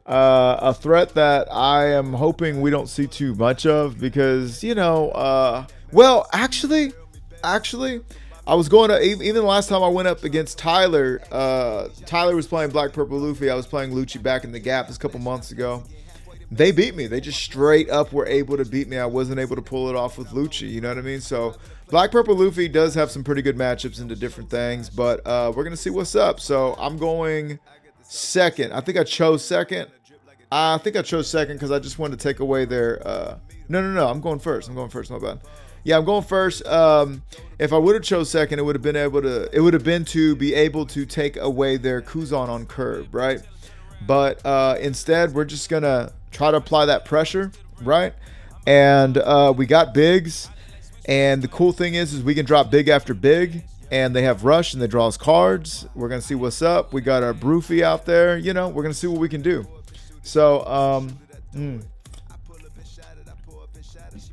A threat that I am hoping we don't see too much of because, you know, well, actually, I was going to, even the last time I went up against Tyler, Tyler was playing Black Purple Luffy. I was playing Lucci back in the Gap a couple months ago. They beat me. They just straight up were able to beat me. I wasn't able to pull it off with Lucci. You know what I mean? So Black Purple Luffy does have some pretty good matchups into different things, but we're going to see what's up. So I'm going second. I think I chose second. Because I just wanted to take away their... No. I'm going first. My bad. Yeah, I'm going first. If I would have chose second, it would have been to be able to take away their Kuzan on curb, right? But instead, we're just going to try to apply that pressure, right? And we got bigs. And the cool thing is we can drop big after big, and they have rush and they draw us cards. We're gonna see what's up. We got our Broofy out there. You know, we're gonna see what we can do. So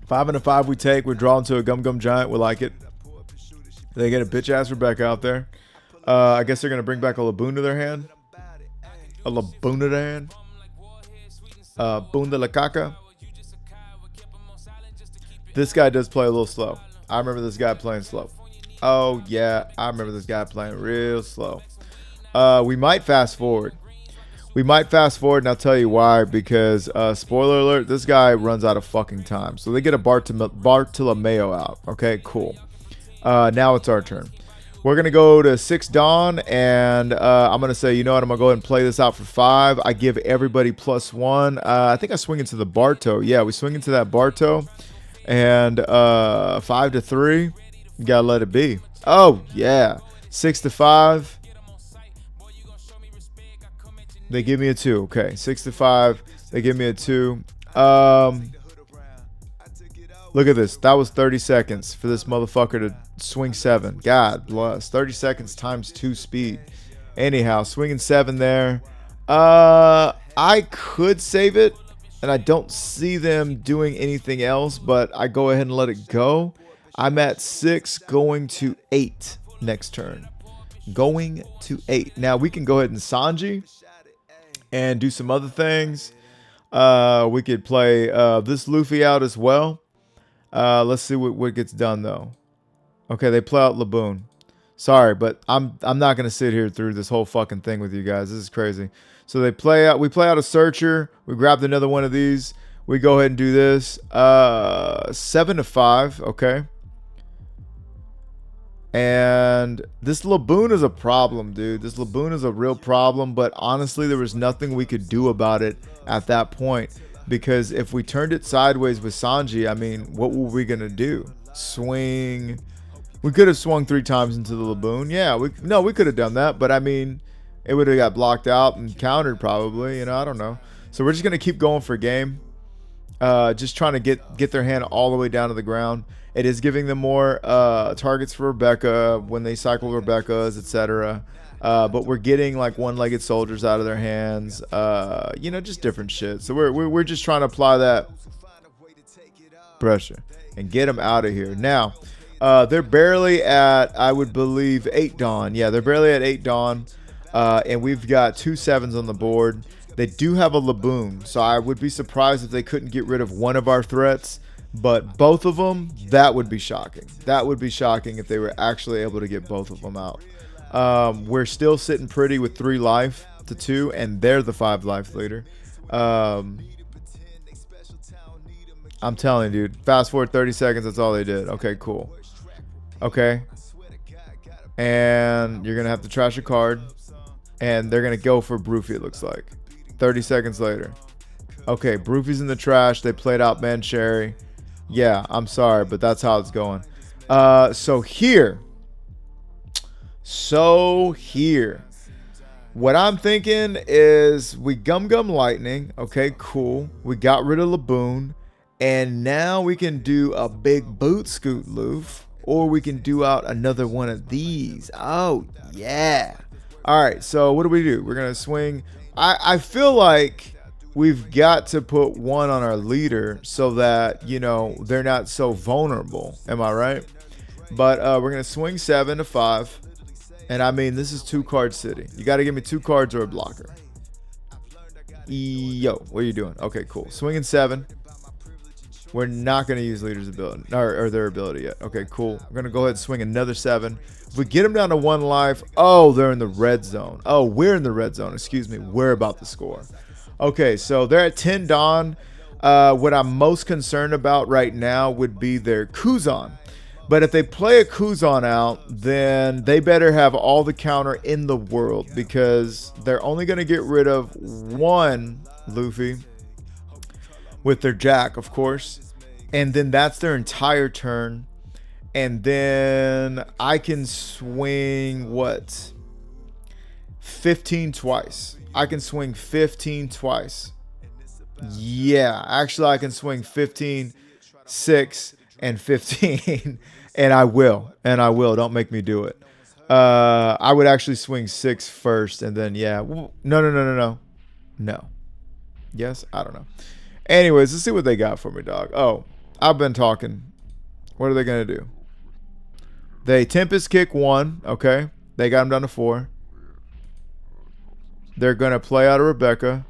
5 and a 5 we take. We're drawn to a Gum Gum Giant. We like it. They get a bitch ass Rebecca out there. I guess they're gonna bring back a Laboon to their hand. A Laboon to their hand. Boon de la Caca. This guy does play a little slow. I remember this guy playing slow. Oh yeah, I remember this guy playing real slow. We might fast forward. We might fast forward, and I'll tell you why. Because spoiler alert, this guy runs out of fucking time. So they get a Bartolomeo out. Okay, cool. Now it's our turn. We're gonna go to 6 Dawn, and I'm gonna say, you know what? I'm gonna go ahead and play this out for 5. I give everybody +1. I think I swing into the Barto. Yeah, we swing into that Barto, and 5 to 3. You gotta let it be. Oh yeah, 6 to 5. They give me a 2. Okay, 6 to 5. They give me a 2. Look at this. That was 30 seconds for this motherfucker to swing 7. God bless. 30 seconds times 2 speed. Anyhow, swinging 7 there. I could save it, and I don't see them doing anything else, but I go ahead and let it go. I'm at 6, going to 8 next turn. Going to 8. Now, we can go ahead and Sanji and do some other things. We could play this Luffy out as well. Let's see what gets done though. Okay, they play out Laboon. Sorry, but I'm not gonna sit here through this whole fucking thing with you guys. This is crazy. So they play out. We play out a Searcher. We grabbed another one of these. We go ahead and do this. 7 to 5. Okay. And this Laboon is a problem, dude. This Laboon is a real problem. But honestly, there was nothing we could do about it at that point. Because if we turned it sideways with Sanji, I mean, what were we going to do? Swing. We could have swung 3 times into the Laboon. Yeah, we could have done that. But I mean, it would have got blocked out and countered probably. You know, I don't know. So we're just going to keep going for game. Just trying to get their hand all the way down to the ground. It is giving them more targets for Rebecca when they cycle Rebecca's, etc. But we're getting like one-legged soldiers out of their hands. You know, just different shit. So we're just trying to apply that pressure and get them out of here. Now, they're barely at, I would believe, 8 Dawn. Yeah, they're barely at 8 Dawn. And we've got 2 7s on the board. They do have a Laboon, so I would be surprised if they couldn't get rid of one of our threats. But both of them, that would be shocking. That would be shocking if they were actually able to get both of them out. We're still sitting pretty with 3 life to 2, and they're the 5 life leader. I'm telling you, dude. Fast forward 30 seconds, that's all they did. Okay, cool. Okay. And you're going to have to trash a card. And they're going to go for Broofy, it looks like. 30 seconds later. Okay, Broofy's in the trash. They played out Mancherry. Yeah, I'm sorry, but that's how it's going. So here. What I'm thinking is we Gum Lightning. Okay, cool. We got rid of Laboon. And now we can do a big boot scoot Luffy. Or we can do out another one of these. Oh, yeah. All right, so what do? We're going to swing. I feel like we've got to put 1 on our leader so that, you know, they're not so vulnerable. Am I right? But we're going to swing 7 to 5. And I mean, this is 2-card city. You got to give me 2 cards or a blocker. Yo, what are you doing? Okay, cool. Swinging 7. We're not going to use leader's ability or their ability yet. Okay, cool. We're going to go ahead and swing another 7. If we get them down to 1 life, oh, they're in the red zone. Oh, we're in the red zone. Excuse me. We're about to score. Okay, so they're at 10 Dawn. What I'm most concerned about right now would be their Kuzan. But if they play a Kuzan out, then they better have all the counter in the world because they're only going to get rid of 1 Luffy with their Jack, of course. And then that's their entire turn. And then I can swing, what? 15 twice. I can swing 15 twice. Yeah, actually I can swing 15, 6, and 15. And I will. Don't make me do it. I would actually swing 6 first, and then yeah. No. Yes, I don't know. Anyways, let's see what they got for me, dog. Oh, I've been talking. What are they gonna do? They Tempest kick 1. Okay, they got him down to 4. They're gonna play out of Rebecca.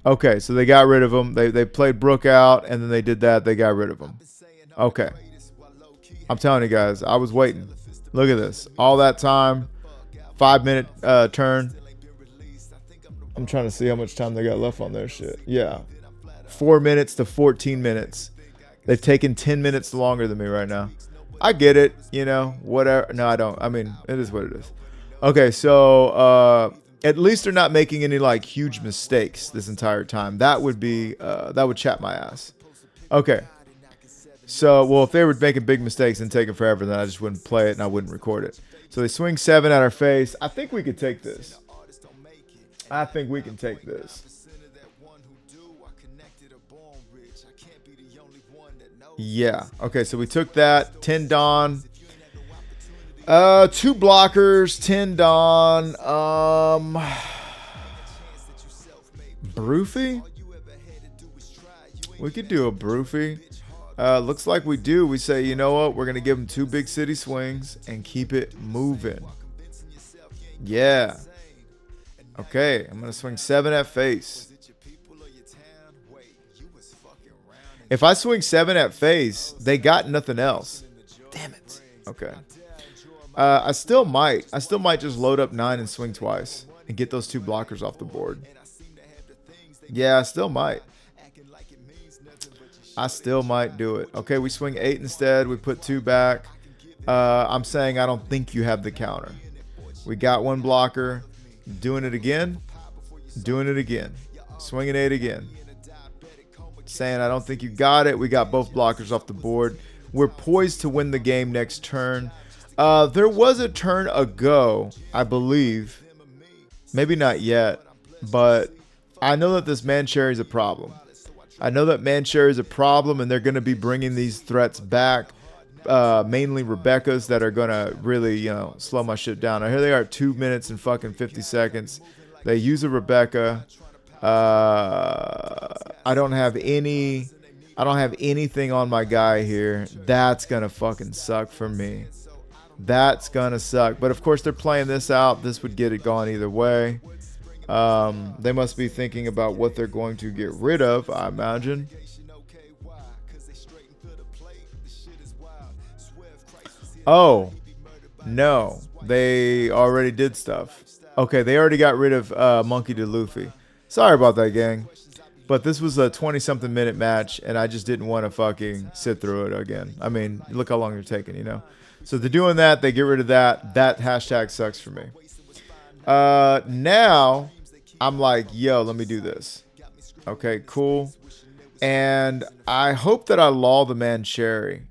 Okay, so they got rid of him. They played Brooke out, and then they did that. They got rid of him. Okay. I'm telling you guys, I was waiting. Look at this. All that time. 5-minute turn. I'm trying to see how much time they got left on their shit. Yeah. 4 minutes to 14 minutes. They've taken 10 minutes longer than me right now. I get it, you know, whatever. No, I don't. I mean, it is what it is. Okay, so at least they're not making any like huge mistakes this entire time. That would be that would chap my ass. Okay. So, well, if they were making big mistakes and taking forever, then I just wouldn't play it and I wouldn't record it. So they swing 7 at our face. I think we could take this. I think we can take this. Yeah. Okay, so we took that. 10 Dawn. 2 blockers. 10 Dawn. Broofy? We could do a Broofy. Looks like we do. We say, you know what? We're going to give him 2 big city swings and keep it moving. Yeah. Okay, I'm going to swing 7 at face. If I swing 7 at face, they got nothing else. Damn it. Okay. I still might just load up 9 and swing twice and get those 2 blockers off the board. Yeah, I still might. I still might do it. Okay, we swing 8 instead. We put 2 back. I'm saying I don't think you have the counter. We got 1 blocker. Doing it again. Doing it again. Swinging 8 again. Saying I don't think you got it. We got both blockers off the board. We're poised to win the game next turn. There was a turn ago, I believe. Maybe not yet. But I know that this Mancherry is a problem. I know that Mancherry is a problem, and they're going to be bringing these threats back. Mainly Rebecca's that are going to really, you know, slow my shit down. Now, here they are, 2 minutes and fucking 50 seconds. They use a Rebecca. I don't have anything on my guy here. That's going to fucking suck for me. That's going to suck. But, of course, they're playing this out. This would get it gone either way. They must be thinking about what they're going to get rid of, I imagine. Oh, no. They already did stuff. Okay, they already got rid of Monkey D. Luffy. Sorry about that, gang. But this was a 20-something minute match, and I just didn't want to fucking sit through it again. I mean, look how long you're taking, you know? So they're doing that. They get rid of that. That hashtag sucks for me. Now, I'm like, yo, let me do this. Okay, cool. And I hope that I lull the Mancherry.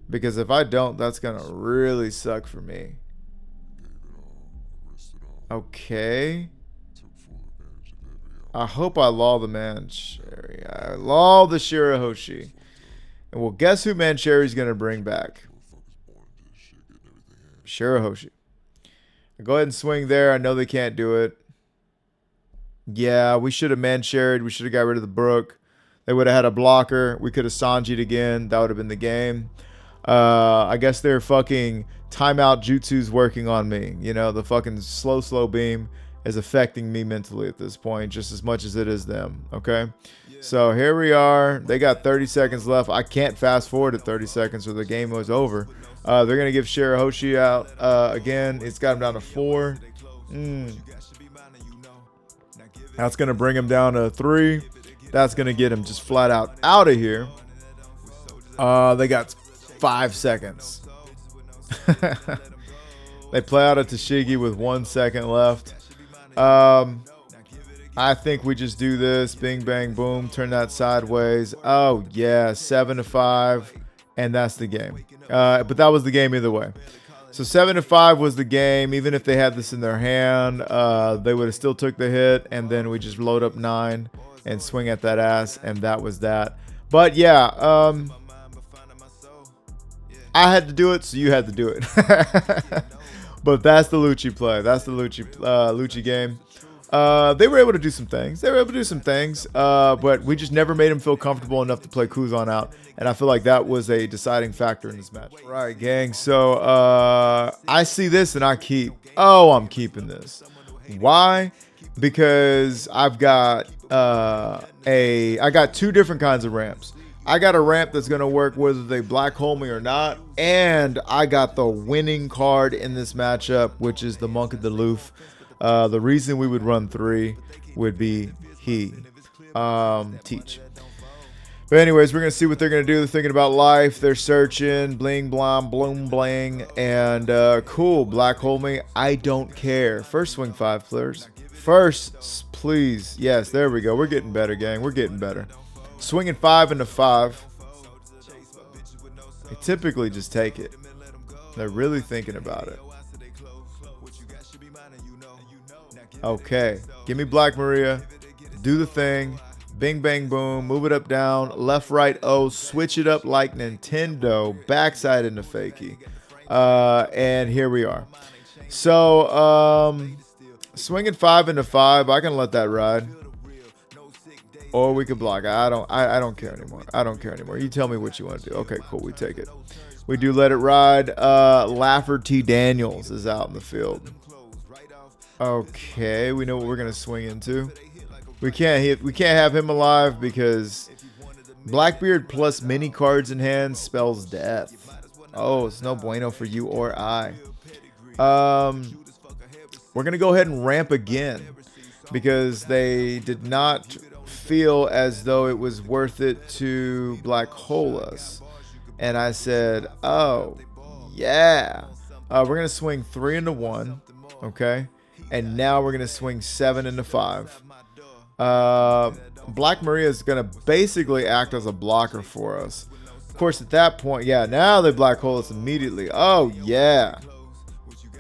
Because if I don't, that's going to really suck for me. Okay. I hope I lull the Mancherry. I lull the Shirahoshi. And well, guess who Mancherry's going to bring back? Shirahoshi. Go ahead and swing there. I know they can't do it. Yeah, we should have Mancherried. We should have got rid of the Brook. They would have had a blocker. We could have Sanji'd again. That would have been the game. I guess their fucking timeout jutsu's working on me. You know, the fucking slow beam is affecting me mentally at this point just as much as it is them. Okay? So here we are. They got 30 seconds left. I can't fast forward at 30 seconds or the game was over. They're going to give Shirahoshi out again. It's got him down to 4. That's going to bring him down to 3. That's going to get him just flat out of here. They got 5 seconds. They play out a Tashigi with 1 second left. I think we just do this. Bing, bang, boom. Turn that sideways. Oh, yeah. 7-5. And that's the game. But that was the game either way. So 7-5 was the game. Even if they had this in their hand, they would have still took the hit. And then we just load up 9 and swing at that ass. And that was that. But yeah, I had to do it, so you had to do it. But that's the Lucci play. That's the Lucci game. They were able to do some things. But we just never made him feel comfortable enough to play Kuzan out. And I feel like that was a deciding factor in this match. Right, gang. So I see this and I keep. Oh, I'm keeping this. Why? Because I've got I got two different kinds of ramps. I got a ramp that's going to work whether they black hole me or not. And I got the winning card in this matchup, which is the Monk of the Luffy. The reason we would run 3 would be teach. But anyways, we're going to see what they're going to do. They're thinking about life. They're searching. Bling, blam, bloom, bling. And cool. Black hole me. I don't care. First swing 5 players. First, please. Yes, there we go. We're getting better, gang. We're getting better. Swinging 5 into 5. They typically just take it. They're really thinking about it. Okay. Give me Black Maria. Do the thing. Bing, bang, boom. Move it up, down. Left, right, O. Switch it up like Nintendo. Backside into fakie. And here we are. So, swinging 5 into 5. I can let that ride. Or we could block. I don't care anymore. I don't care anymore. You tell me what you want to do. Okay, cool. We take it. We do let it ride. Lafferty Daniels is out in the field. Okay, we know what we're gonna swing into. We can't have him alive because Blackbeard plus mini cards in hand spells death. Oh, it's no bueno for you or I. We're gonna go ahead and ramp again because they did not feel as though it was worth it to black hole us. And I said, oh yeah, we're gonna swing 3 into 1. Okay, and now we're gonna swing 7 into 5. Black Maria is gonna basically act as a blocker for us. Of course, at that point, yeah, now they black hole us immediately. Oh yeah,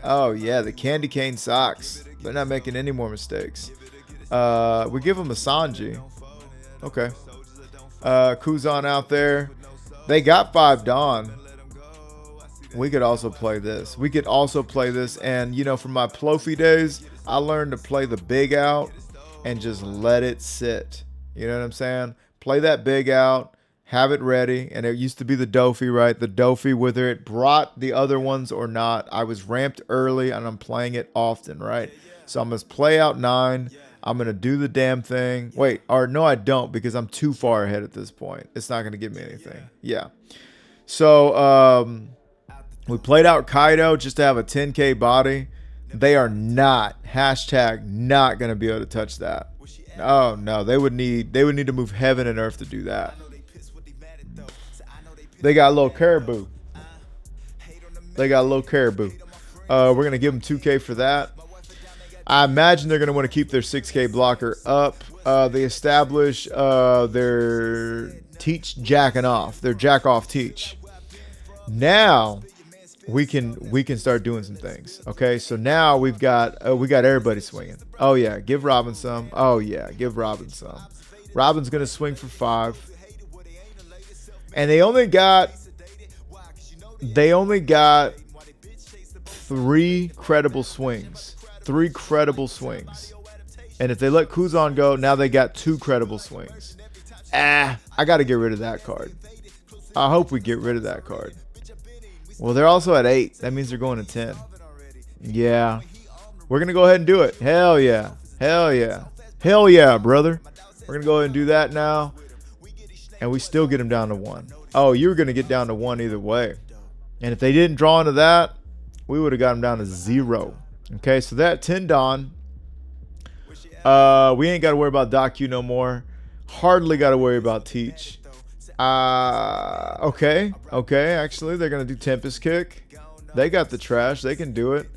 the candy cane socks. They're not making any more mistakes. We give them a Sanji. Okay. Kuzan out there. They got 5 Dawn. We could also play this. And, you know, from my Plofy days, I learned to play the big out and just let it sit. You know what I'm saying? Play that big out. Have it ready. And it used to be the Dofi, right? The Dofi, whether it brought the other ones or not. I was ramped early and I'm playing it often, right? So I'm going to play out 9. I'm going to do the damn thing. Wait, or no, I don't because I'm too far ahead at this point. It's not going to give me anything. Yeah. So we played out Kaido just to have a 10K body. They are not, not going to be able to touch that. Oh, no. They would need to move heaven and earth to do that. They got a little caribou. We're going to give them 2K for that. I imagine they're going to want to keep their 6K blocker up. They establish their teach jacking off. Their jack off teach. Now we can start doing some things. Okay, so now we got everybody swinging. Oh yeah, give Robin some. Oh yeah, give Robin some. Robin's going to swing for 5. And they only got 3 credible swings. 3 credible swings. And if they let Kuzan go, now they got 2 credible swings. I got to get rid of that card. I hope we get rid of that card. Well, they're also at 8. That means they're going to 10. Yeah. We're going to go ahead and do it. Hell yeah. Hell yeah. Hell yeah, brother. We're going to go ahead and do that now. And we still get them down to 1. Oh, you were going to get down to 1 either way. And if they didn't draw into that, we would have got them down to 0. Okay, so that 10 Dawn. We ain't got to worry about Docu no more. Hardly got to worry about Teach. Okay. Actually, they're gonna do Tempest Kick. They got the trash. They can do it.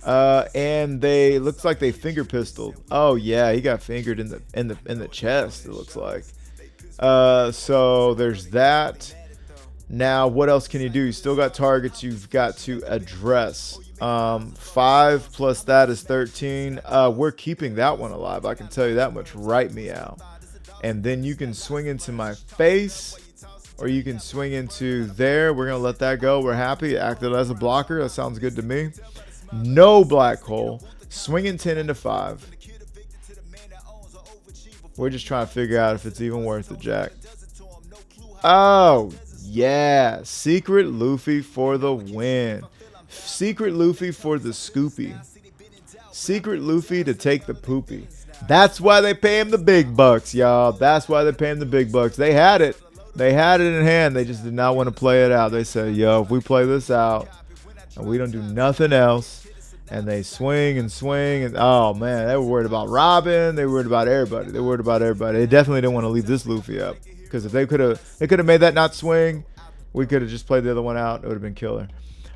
And they looks like they finger pistoled. Oh yeah, he got fingered in the chest. It looks like. So there's that. Now, what else can you do? You still got targets you've got to address. 5 plus that is 13. We're keeping that one alive. I can tell you that much right meow. And then you can swing into my face. or you can swing into there. We're going to let that go. We're happy. It acted as a blocker. That sounds good to me. No black hole. Swinging 10 into 5. We're just trying to figure out if it's even worth it, Jack. Oh, yeah. Secret Luffy for the win. Secret Luffy for the scoopy. Secret Luffy to take the poopy. That's why they pay him the big bucks, y'all. That's why they pay him the big bucks. They had it. They had it in hand. They just did not want to play it out. They said, yo, if we play this out and we don't do nothing else, and they swing and swing, and oh man, they were worried about Robin. They were worried about everybody. They were worried about everybody. They definitely didn't want to leave this Luffy up, because if they could have made that not swing, we could have just played the other one out. It would have been killer.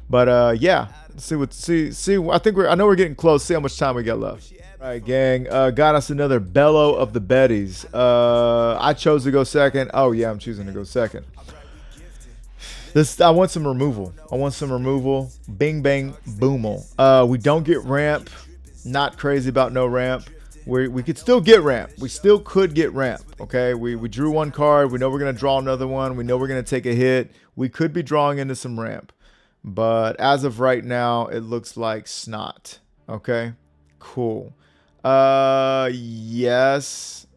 But yeah, see. I know we're getting close. See how much time we got left. All right, gang. Got us another bellow of the Bettys. I chose to go second. Oh yeah, I'm choosing to go second. I want some removal. Bing bang boomal. We don't get ramp. Not crazy about no ramp. We could still get ramp. We still could get ramp. Okay. We drew one card. We know we're gonna draw another one. We know we're gonna take a hit. We could be drawing into some ramp. But as of right now, it looks like snot. Okay, cool. Yes.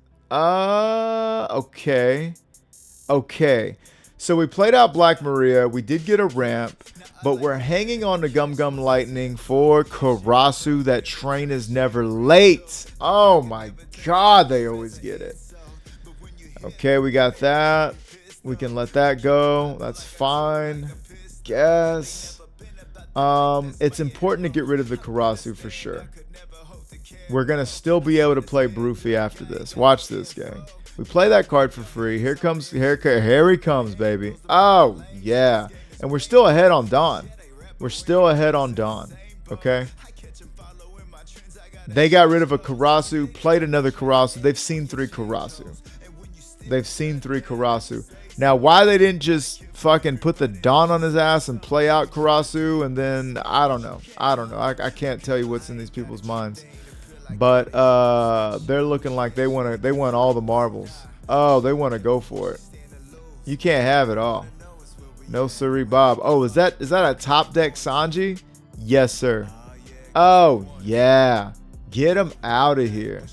Okay. So we played out Black Maria. We did get a ramp, but we're hanging on to Gum Gum Lightning for Karasu. That train is never late. Oh my God, they always get it. Okay, we got that. We can let that go. That's fine. Guess. It's important to get rid of the Karasu for sure. We're gonna still be able to play Broofy after this. Watch this, gang. We play that card for free. Here he comes, baby. Oh yeah, and we're still ahead on Dawn. Okay. They got rid of a Karasu, played another Karasu. They've seen 3 Karasu. Now, why they didn't just fucking put the Dawn on his ass and play out Karasu, and then I don't know. I can't tell you what's in these people's minds, but they're looking like they want all the marbles. Oh, they want to go for it. You can't have it all. No siree, Bob. Oh, is that a top deck Sanji? Yes, sir. Oh yeah, get him out of here.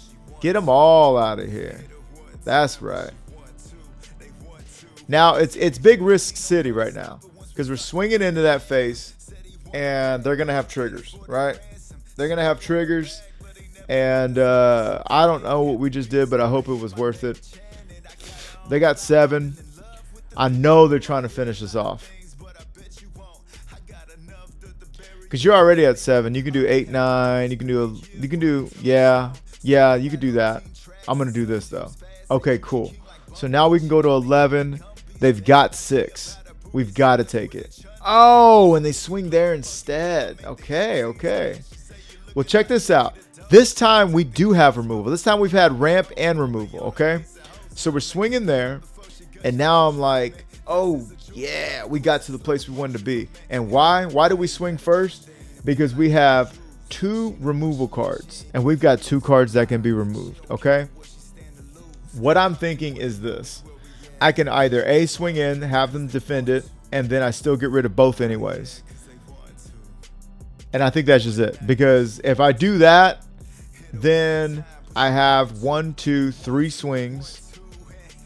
Get them all out of here. That's right. Now, it's big risk city right now, because we're swinging into that face, and they're going to have triggers, right? They're going to have triggers, and I don't know what we just did, but I hope it was worth it. They got 7. I know they're trying to finish us off, because you're already at 7. You can do 8, 9. You can do yeah, you could do that. I'm going to do this, though. Okay, cool. So now we can go to 11. They've got 6. We've got to take it. Oh, and they swing there instead. Okay. Well, check this out. This time we do have removal. This time we've had ramp and removal, okay? So we're swinging there, and now I'm like, oh, yeah, we got to the place we wanted to be. And why? Why did we swing first? Because we have 2 removal cards, and we've got 2 cards that can be removed, okay? What I'm thinking is this. I can either A, swing in, have them defend it, and then I still get rid of both anyways. And I think that's just it. Because if I do that, then I have 1, 2, 3 swings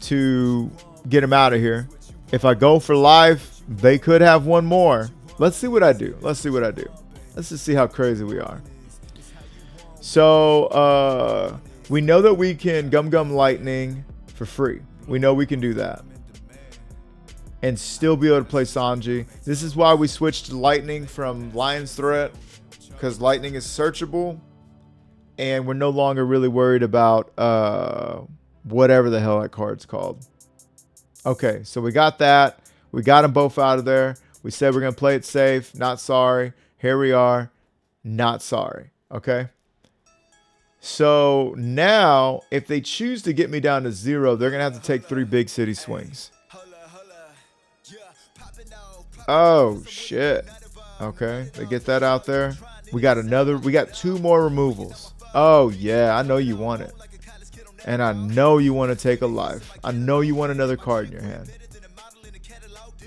to get them out of here. If I go for live, they could have 1 more. Let's see what I do. Let's just see how crazy we are. So, we know that we can Gum Gum Lightning for free. We know we can do that and still be able to play Sanji. This is why we switched to Lightning from Lion's Threat, because Lightning is searchable, and we're no longer really worried about whatever the hell that card's called. Okay, so we got that. We got them both out of there. We said we're going to play it safe. Not sorry. Here we are. Not sorry. Okay. So now, if they choose to get me down to 0, they're going to have to take 3 big city swings. Oh, shit. Okay, they get that out there. We got 2 more removals. Oh, yeah, I know you want it. And I know you want to take a life. I know you want another card in your hand.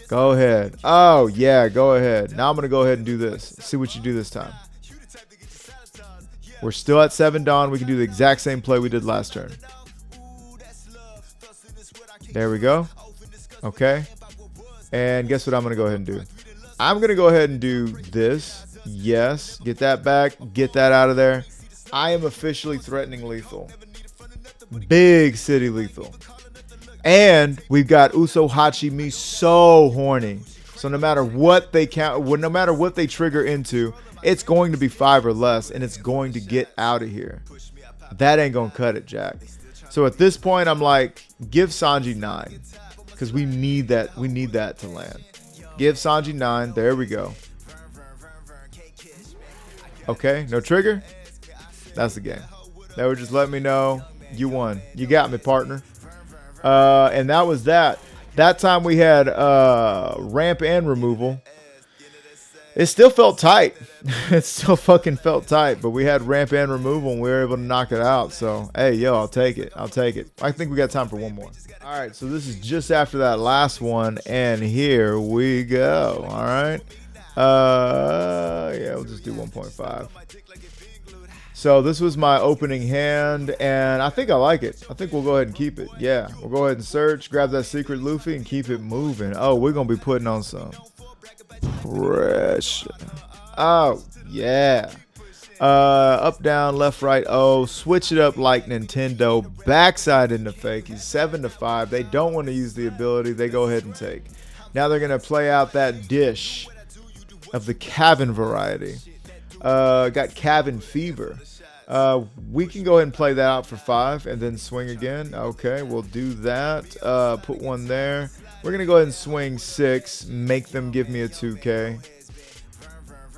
Go ahead. Oh, yeah, go ahead. Now I'm going to go ahead and do this. See what you do this time. We're still at 7 Dawn. We can do the exact same play we did last turn. There we go. Okay. And guess what I'm going to go ahead and do? I'm going to go ahead and do this. Yes. Get that back. Get that out of there. I am officially threatening lethal. Big city lethal. And we've got Uso Hachimi so horny. So no matter what they no matter what they trigger into, it's going to be 5 or less, and it's going to get out of here. That ain't gonna cut it, Jack. So at this point, I'm like, give Sanji 9. Because we need that. We need that to land. Give Sanji 9. There we go. Okay, no trigger. That's the game. They would just let me know you won. You got me, partner. And that was that. That time we had ramp and removal. It still felt tight. It still fucking felt tight. But we had ramp and removal, and we were able to knock it out. So, hey, yo, I'll take it. I'll take it. I think we got time for one more. All right, so this is just after that last one, and here we go. All right. Yeah, we'll just do 1.5. So this was my opening hand, and I think I like it. I think we'll go ahead and keep it. Yeah, we'll go ahead and search, grab that secret Luffy, and keep it moving. Oh, we're going to be putting on some pressure. Oh, yeah. Up, down, left, right, oh. Switch it up like Nintendo. Backside into fake. He's 7 to 5. They don't want to use the ability. They go ahead and take. Now they're going to play out that dish of the cabin variety. Got cabin fever. We can go ahead and play that out for 5 and then swing again. Okay, we'll do that. Put one there. We're going to go ahead and swing 6. Make them give me a 2K.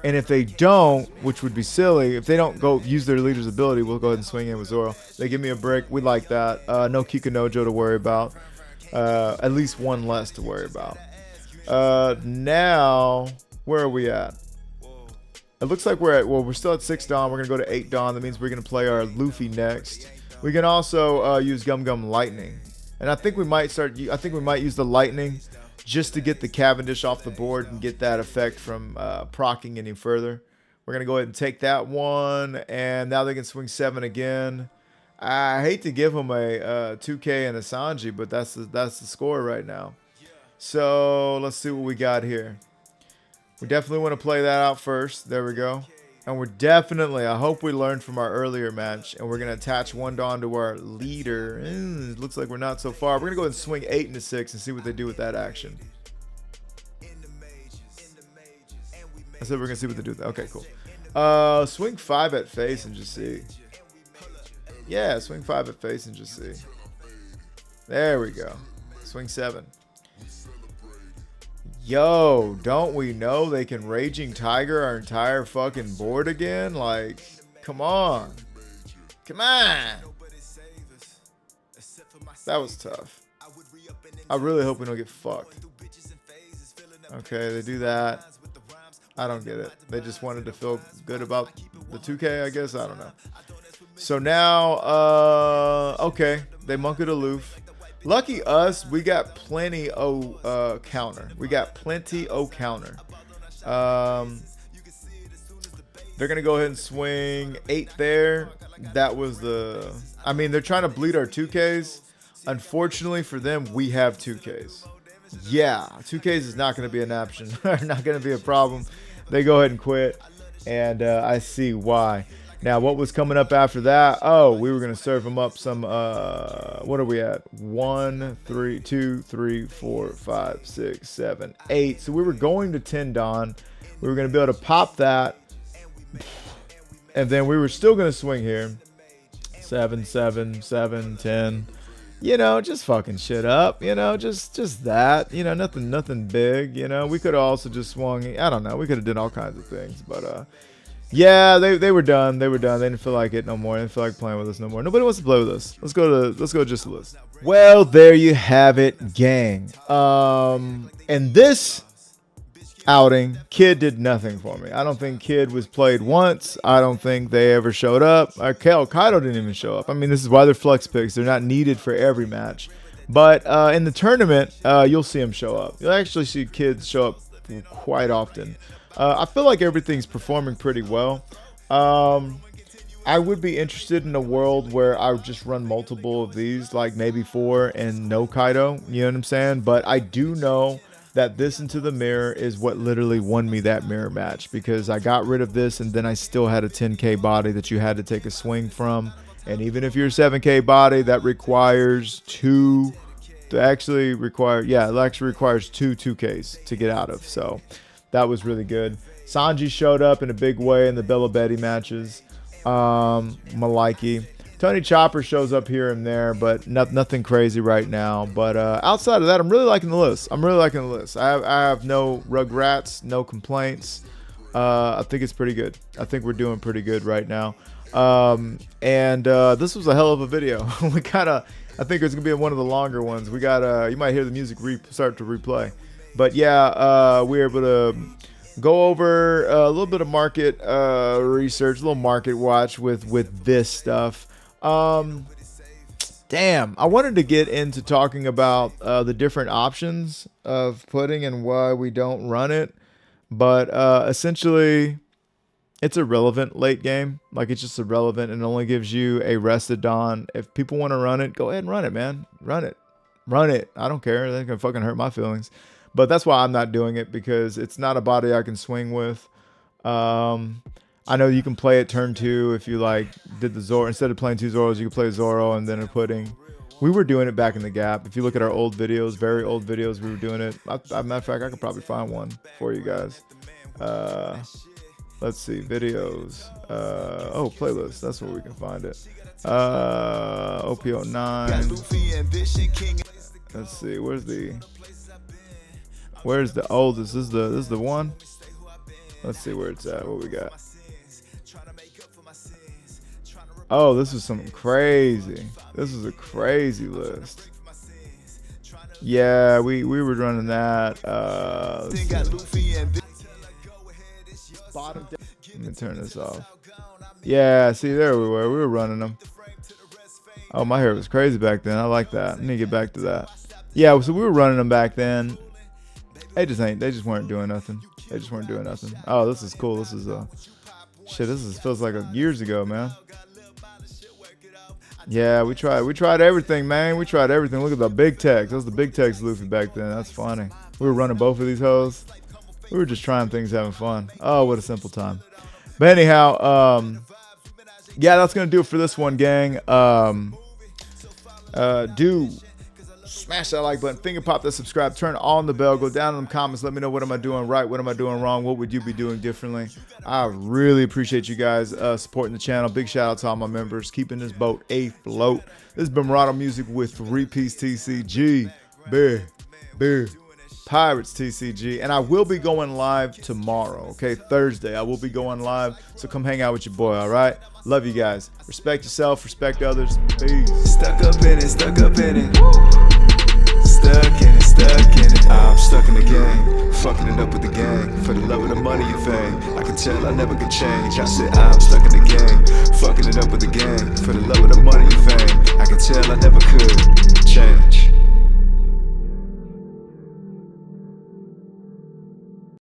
And if they don't, which would be silly, if they don't go use their leader's ability, we'll go ahead and swing in with Zoro. They give me a break. We like that. No Kikunojo to worry about. At least one less to worry about. Now, where are we at? It looks like we're still at 6 Dawn. We're going to go to 8 Dawn. That means we're going to play our Luffy next. We can also use Gum Gum Lightning. And I think we might use the Lightning just to get the Cavendish off the board and get that effect from proccing any further. We're going to go ahead and take that one. And now they can swing 7 again. I hate to give them a 2K and a Sanji, but that's the score right now. So let's see what we got here. We definitely want to play that out first. There we go. And we're definitely, I hope we learned from our earlier match. And we're going to attach 1 Dawn to our leader. It looks like we're not so far. We're going to go ahead and swing 8 into 6 and see what they do with that action. I said we're going to see what they do with that. Okay, cool. Swing 5 at face and just see. Yeah, swing 5 at face and just see. There we go. Swing 7. Yo, don't we know they can Raging Tiger our entire fucking board again? Like, come on. Come on. That was tough. I really hope we don't get fucked. Okay, they do that. I don't get it. They just wanted to feel good about the 2K, I guess. I don't know. So now, okay, they monk it aloof. Lucky us, we got plenty O counter. We got plenty O counter. They're going to go ahead and swing 8 there. That was the... I mean, they're trying to bleed our 2Ks. Unfortunately for them, we have 2Ks. Yeah, 2Ks is not going to be an option. Not going to be a problem. They go ahead and quit. And I see why. Now, what was coming up after that? Oh, we were going to serve them up some, what are we at? 1, 3, 2, 3, 4, 5, 6, 7, 8. So we were going to 10 Dawn. We were going to be able to pop that. And then we were still going to swing here. 7, 7, 7, 10. You know, just fucking shit up. You know, just that. You know, nothing big. You know, we could have also just swung. I don't know. We could have done all kinds of things. But, yeah, they were done. They were done. They didn't feel like it no more. They didn't feel like playing with us no more. Nobody wants to play with us. Let's go just a list. Well, there you have it, gang. And this outing, Kid did nothing for me. I don't think Kid was played once. I don't think they ever showed up. Kaido didn't even show up. I mean, this is why they're flex picks. They're not needed for every match. But in the tournament, you'll see him show up. You'll actually see kids show up quite often. I feel like everything's performing pretty well. I would be interested in a world where I would just run multiple of these, like maybe 4 and no Kaido. You know what I'm saying? But I do know that this Into the Mirror is what literally won me that mirror match, because I got rid of this and then I still had a 10k body that you had to take a swing from. And even if you're a 7k body, that requires two to actually require, yeah, it actually requires two 2ks to get out of. So that was really good. Sanji showed up in a big way in the Bella Betty matches. Maliki. Tony Chopper shows up here and there, but nothing crazy right now. But outside of that, I'm really liking the list. I have no Rugrats, no complaints. I think it's pretty good. I think we're doing pretty good right now. This was a hell of a video. I think it's gonna be one of the longer ones. We got you might hear the music start to replay. But yeah, we're able to go over a little bit of market research, a little market watch with this stuff. Damn, I wanted to get into talking about the different options of pudding and why we don't run it, but essentially it's irrelevant late game. Like, it's just irrelevant and only gives you a rested Dawn. If people want to run it, go ahead and run it, man. Run it. I don't care. They're gonna fucking hurt my feelings. But that's why I'm not doing it, because it's not a body I can swing with. I know you can play it turn 2 if you like did the Zoro. Instead of playing 2 Zoros, you can play Zoro and then a pudding. We were doing it back in the gap. If you look at our old videos, very old videos, we were doing it. Matter of fact, I could probably find one for you guys. Let's see, videos. Oh, playlist. That's where we can find it. OP09. Let's see. Where's the oldest? This is the one. Let's see where it's at. What we got? Oh, this is something crazy. This is a crazy list. Yeah, we were running that. Let me turn this off. Yeah, see, there we were. We were running them. Oh, my hair was crazy back then. I like that. I need to get back to that. Yeah, so we were running them back then. They just weren't doing nothing. Oh, this is cool. This is shit, feels like years ago, man. Yeah, we tried everything, man. We tried everything. Look at the big text. That was the big text Luffy back then. That's funny. We were running both of these hoes. We were just trying things, having fun. Oh, what a simple time. But anyhow, yeah, that's gonna do it for this one, gang. Do smash that like button, finger pop that subscribe, turn on the bell, go down in the comments, let me know what am I doing right, what am I doing wrong, what would you be doing differently. I really appreciate you guys supporting the channel. Big shout out to all my members, keeping this boat afloat. This has been Murado Music with 3-Piece TCG, Bear Pirates TCG, and I will be going live tomorrow, okay? Thursday, I will be going live, so come hang out with your boy, all right? Love you guys. Respect yourself, respect others. Peace. Stuck up in it. Stuck in it. I'm stuck in the game, fucking it up with the gang. For the love of the money and fame, I can tell I never could change. I said I'm stuck in the game, fucking it up with the gang. For the love of the money and fame, I can tell I never could change.